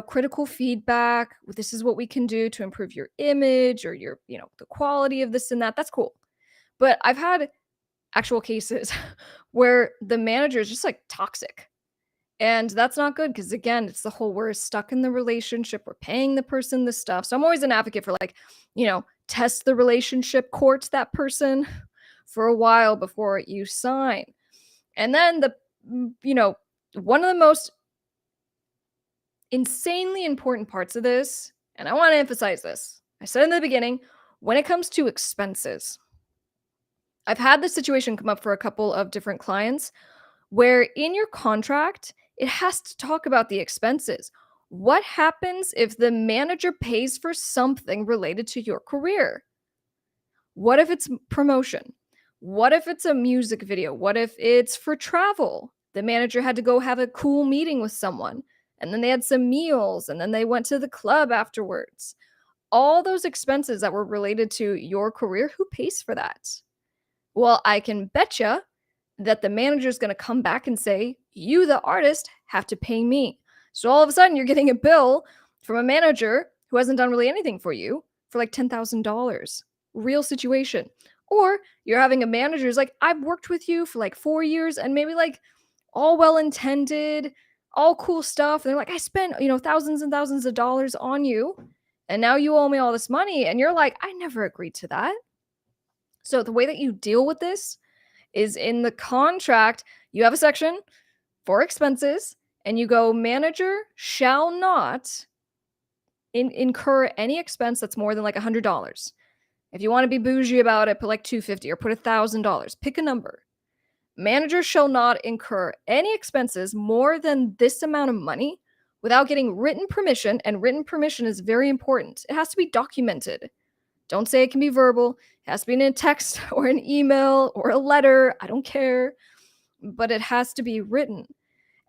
critical feedback. This is what we can do to improve your image or your, the quality of this and that. That's cool. But I've had actual cases where the manager is just like toxic. And that's not good because, again, it's the whole we're stuck in the relationship, we're paying the person this stuff. So I'm always an advocate for, like, test the relationship, court that person for a while before you sign. And then one of the most insanely important parts of this, and I want to emphasize this. I said in the beginning, when it comes to expenses, I've had this situation come up for a couple of different clients where in your contract, it has to talk about the expenses. What happens if the manager pays for something related to your career? What if it's promotion? What if it's a music video? What if it's for travel? The manager had to go have a cool meeting with someone, and then they had some meals, and then they went to the club afterwards. All those expenses that were related to your career, who pays for that? Well, I can betcha that the manager is going to come back and say, you, the artist, have to pay me. So all of a sudden, you're getting a bill from a manager who hasn't done really anything for you for like $10,000. Real situation. Or you're having a manager who's like, I've worked with you for like 4 years and maybe like all well intended, all cool stuff. And they're like, I spent, thousands and thousands of dollars on you. And now you owe me all this money. And you're like, I never agreed to that. So the way that you deal with this is in the contract, you have a section for expenses, and you go, manager shall not incur any expense that's more than like $100. If you want to be bougie about it, put like $250 or put $1,000. Pick a number. Manager shall not incur any expenses more than this amount of money without getting written permission, and written permission is very important. It has to be documented. Don't say it can be verbal. It has to be in a text or an email or a letter. I don't care. But it has to be written.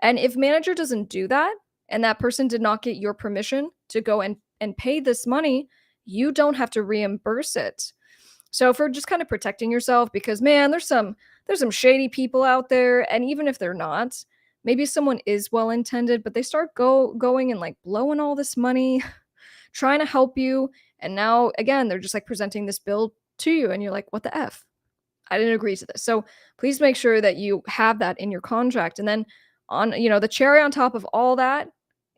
And if manager doesn't do that, and that person did not get your permission to go and pay this money, you don't have to reimburse it. So for just kind of protecting yourself, because man, there's some shady people out there, and even if they're not, maybe someone is well intended, but they start going and like blowing all this money, trying to help you, and now again they're just like presenting this bill to you, and you're like, what the f? I didn't agree to this. So please make sure that you have that in your contract. And then the cherry on top of all that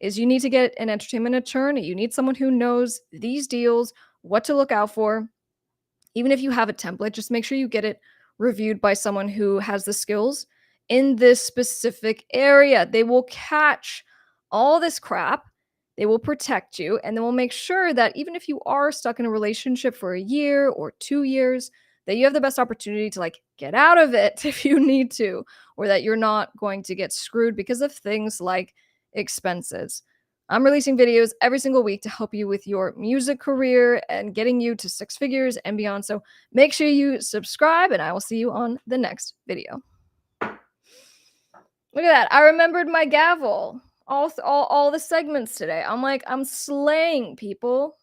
is you need to get an entertainment attorney. You need someone who knows these deals, what to look out for. Even if you have a template, just make sure you get it reviewed by someone who has the skills in this specific area. They will catch all this crap. They will protect you, and they will make sure that even if you are stuck in a relationship for a year or 2 years, that you have the best opportunity to like get out of it if you need to, or that you're not going to get screwed because of things like expenses. I'm releasing videos every single week to help you with your music career and getting you to 6 figures and beyond. So make sure you subscribe, and I will see you on the next video. Look at that. I remembered my gavel. All the segments today. I'm slaying, people.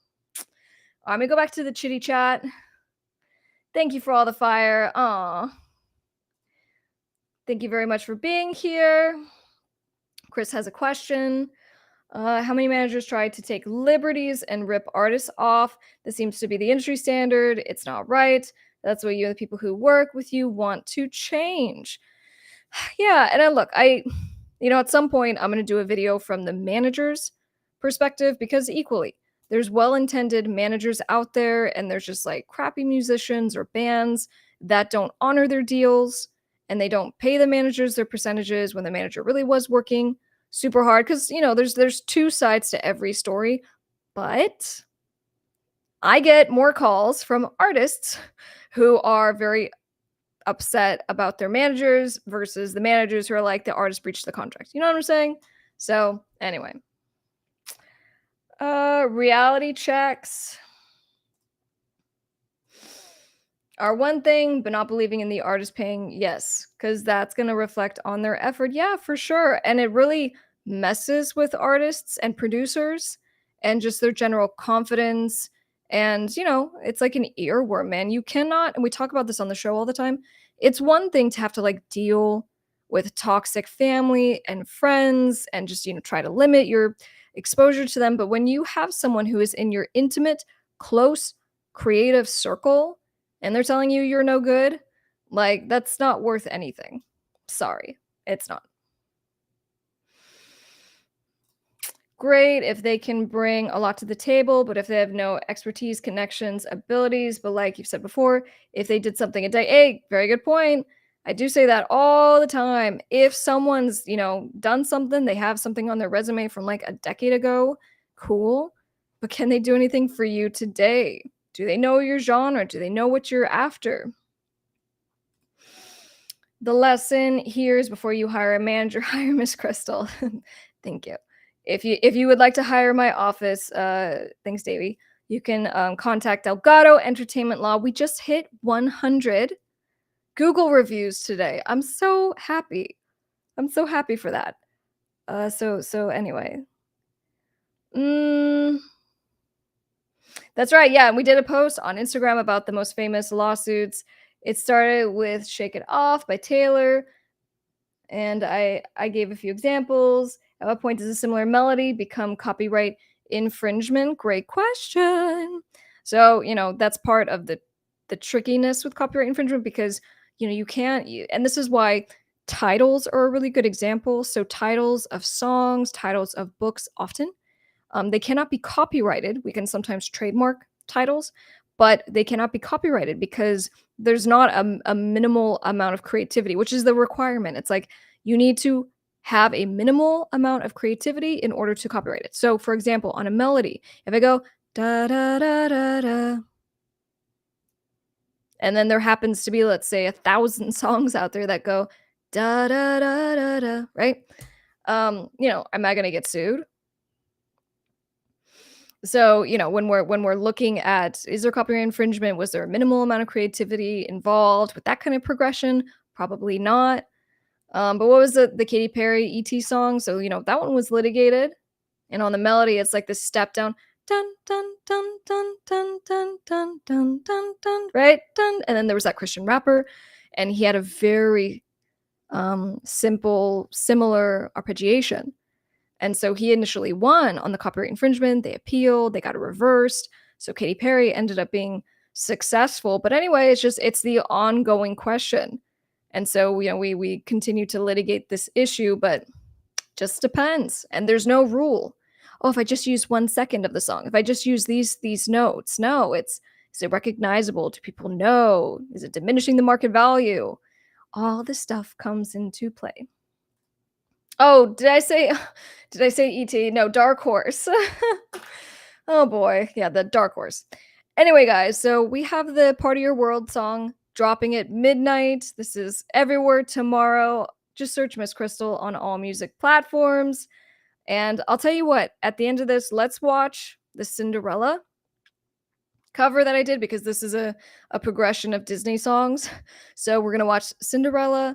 Let me go back to the chitty chat. Thank you for all the fire. Aw. Thank you very much for being here. Chris has a question. How many managers try to take liberties and rip artists off? This seems to be the industry standard. It's not right. That's what you and the people who work with you want to change. Yeah, and look, at some point I'm going to do a video from the manager's perspective, because equally, there's well-intended managers out there, and there's just like crappy musicians or bands that don't honor their deals, and they don't pay the managers their percentages when the manager really was working super hard, because there's two sides to every story. But I get more calls from artists who are very upset about their managers versus the managers who are like, the artist breached the contract. You know what I'm saying? So anyway, reality checks are one thing, but not believing in the artist paying, yes, because that's going to reflect on their effort. Yeah, for sure. And it really messes with artists and producers and just their general confidence. And, it's like an earworm, man. You cannot, and we talk about this on the show all the time. It's one thing to have to like deal with toxic family and friends and just, try to limit your exposure to them. But when you have someone who is in your intimate, close, creative circle, and they're telling you you're no good, like, that's not worth anything. Sorry, it's not. great if they can bring a lot to the table, but if they have no expertise, connections, abilities, but like you've said before, if they did something a day, hey, very good point. I do say that all the time. If someone's, done something, they have something on their resume from like a decade ago, cool. But can they do anything for you today? Do they know your genre? Do they know what you're after? The lesson here is before you hire a manager, hire Miss Krystle. Thank you. If you would like to hire my office, thanks, Davey. You can contact Elgato Entertainment Law. We just hit 100 Google reviews today. I'm so happy. I'm so happy for that. So anyway. That's right. Yeah, and we did a post on Instagram about the most famous lawsuits. It started with Shake It Off by Taylor. And I gave a few examples. At what point does a similar melody become copyright infringement? Great question. So, that's part of the trickiness with copyright infringement because, you can't, and this is why titles are a really good example. So titles of songs, titles of books often, they cannot be copyrighted. We can sometimes trademark titles, but they cannot be copyrighted because there's not a minimal amount of creativity, which is the requirement. It's like you need to have a minimal amount of creativity in order to copyright it. So, for example, on a melody, if I go da da da da da, and then there happens to be, let's say, 1,000 songs out there that go da da da da da, right? Am I gonna get sued? So, when we're looking at, is there copyright infringement? Was there a minimal amount of creativity involved with that kind of progression? Probably not. But what was the Katy Perry ET song? So, that one was litigated. And on the melody, it's like this step down, dun dun dun dun dun dun dun dun dun dun, right? Dun. And then there was that Christian rapper, and he had a very simple, similar arpeggiation. And so he initially won on the copyright infringement. They appealed, they got it reversed. So Katy Perry ended up being successful. But anyway, it's the ongoing question. And so we continue to litigate this issue, but just depends. And there's no rule. Oh, if I just use 1 second of the song, if I just use these notes, no, is it recognizable? Do people know? Is it diminishing the market value? All this stuff comes into play. Oh, did I say ET? No, Dark Horse. Oh boy. Yeah, the Dark Horse. Anyway, guys, so we have the Part of Your World song dropping at midnight. This is everywhere tomorrow. Just search Miss Krystle on all music platforms. And I'll tell you what, at the end of this, let's watch the Cinderella cover that I did because this is a progression of Disney songs. So we're going to watch Cinderella.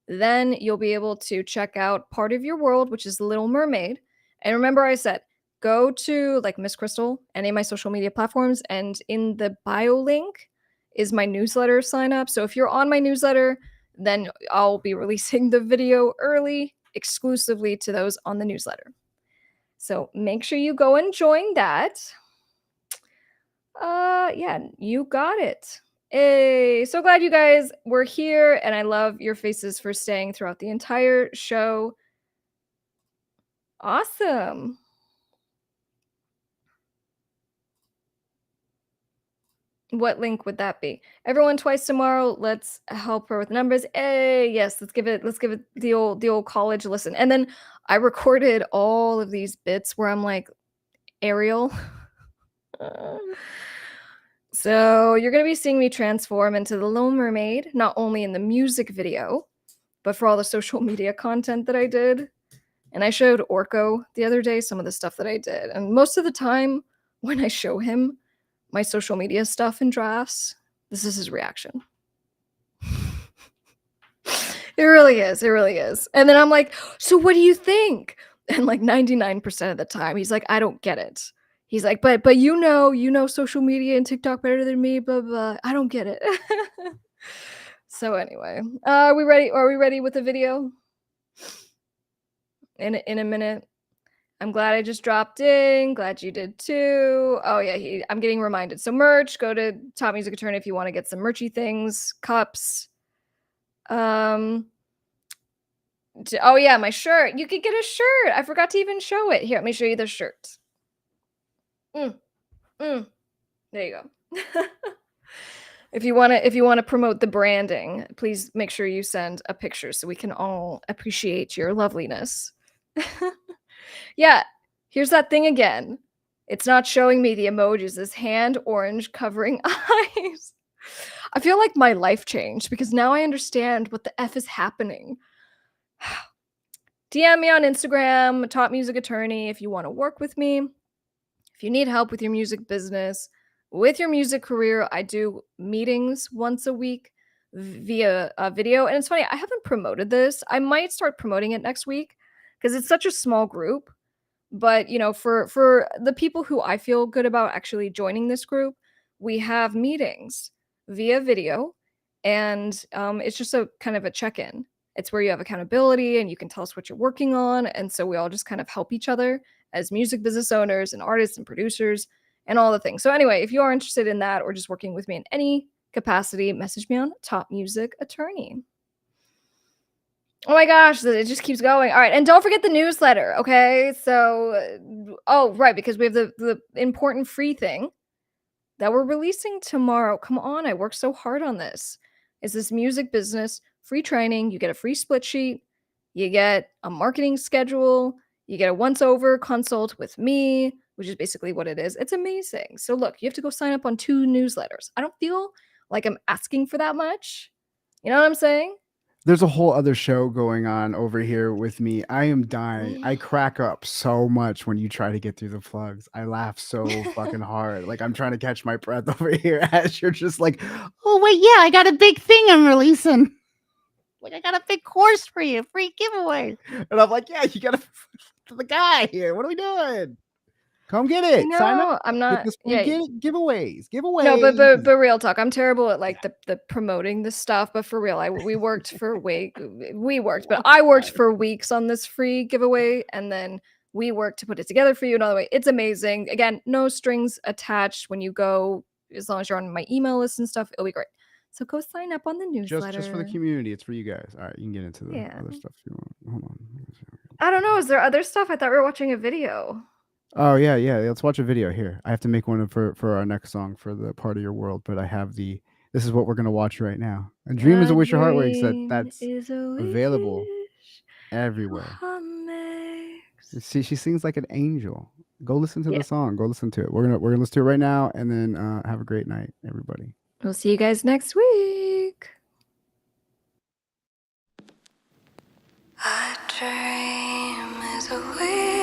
Then you'll be able to check out Part of Your World, which is The Little Mermaid. And remember, I said, go to like Miss Krystle, any of my social media platforms, and in the bio link is my newsletter sign up. So if you're on my newsletter, then I'll be releasing the video early exclusively to those on the newsletter. So make sure you go and join that. Yeah, you got it. Hey, so glad you guys were here, and I love your faces for staying throughout the entire show. Awesome. What link would that be? Everyone twice tomorrow. Let's help her with numbers. Hey, yes, let's give it the old college listen. And then I recorded all of these bits where I'm like Ariel. So you're going to be seeing me transform into the Little Mermaid, not only in the music video, but for all the social media content that I did. And I showed Orko the other day some of the stuff that I did. And most of the time when I show him my social media stuff in drafts, this is his reaction. It really is. It really is. And then I'm like, so what do you think? And like 99% of the time, he's like, I don't get it. He's like, but you know social media and TikTok better than me, blah, blah. I don't get it. So anyway, are we ready? Are we ready with the video? In a minute. I'm glad I just dropped in. Glad you did too. Oh yeah, I'm getting reminded. So merch, go to Top Music Attorney if you want to get some merchy things, cups. Oh yeah, my shirt. You could get a shirt. I forgot to even show it. Here, let me show you the shirt. Mm, mm. There you go. If you wanna promote the branding, please make sure you send a picture so we can all appreciate your loveliness. Yeah, here's that thing again. It's not showing me the emojis. This hand orange covering eyes. I feel like my life changed because now I understand what the F is happening. DM me on Instagram, top music attorney, if you want to work with me. If you need help with your music business, with your music career, I do meetings once a week via a video. And it's funny, I haven't promoted this. I might start promoting it next week because it's such a small group. But, for the people who I feel good about actually joining this group, we have meetings via video, and, it's just a kind of a check-in. It's where you have accountability and you can tell us what you're working on, and so we all just kind of help each other as music business owners and artists and producers and all the things. So anyway, if you are interested in that or just working with me in any capacity, message me on Top Music Attorney. Oh my gosh, it just keeps going. All right, and don't forget the newsletter, okay? So, oh, right, because we have the important free thing that we're releasing tomorrow. Come on, I worked so hard on this. Is this music business free training? You get a free split sheet, you get a marketing schedule, you get a once over consult with me, which is basically what it is. It's amazing. So look, you have to go sign up on 2 newsletters. I don't feel like I'm asking for that much. You know what I'm saying? There's a whole other show going on over here with me. I am dying. I crack up so much when you try to get through the plugs. I laugh so fucking hard. Like I'm trying to catch my breath over here as you're just like, oh wait, yeah, I got a big thing I'm releasing. Like I got a big course for you, free giveaway. And I'm like, yeah, you gotta to the guy here. What are we doing? Come get it. Sign up. No, I'm Get not. this free Yeah. giveaways. No, but Giveaways. but but real talk. I'm terrible at like the promoting this stuff, but for real, we worked for we worked, but I worked for weeks on this free giveaway, and then we worked to put it together for you another way. It's amazing. Again, no strings attached when you go, as long as you're on my email list and stuff, it'll be great. So go sign up on the Just for the newsletter. community. It's for you guys. All right, you can get into the Yeah. other stuff if you want. Hold on. I don't know. Is there other stuff? I thought we were watching a video. Oh yeah, yeah. Let's watch a video here. I have to make one for our next song for the part of your world, but I have the. This is what we're gonna watch right now. A dream is a A wish your heart wakes. dream That's is a available wish your everywhere. heart makes. She sings like an angel. Go listen to Yeah. the song. Go listen to it. We're gonna listen to it right now, and then have a great night, everybody. We'll see you guys next week. A dream is a wish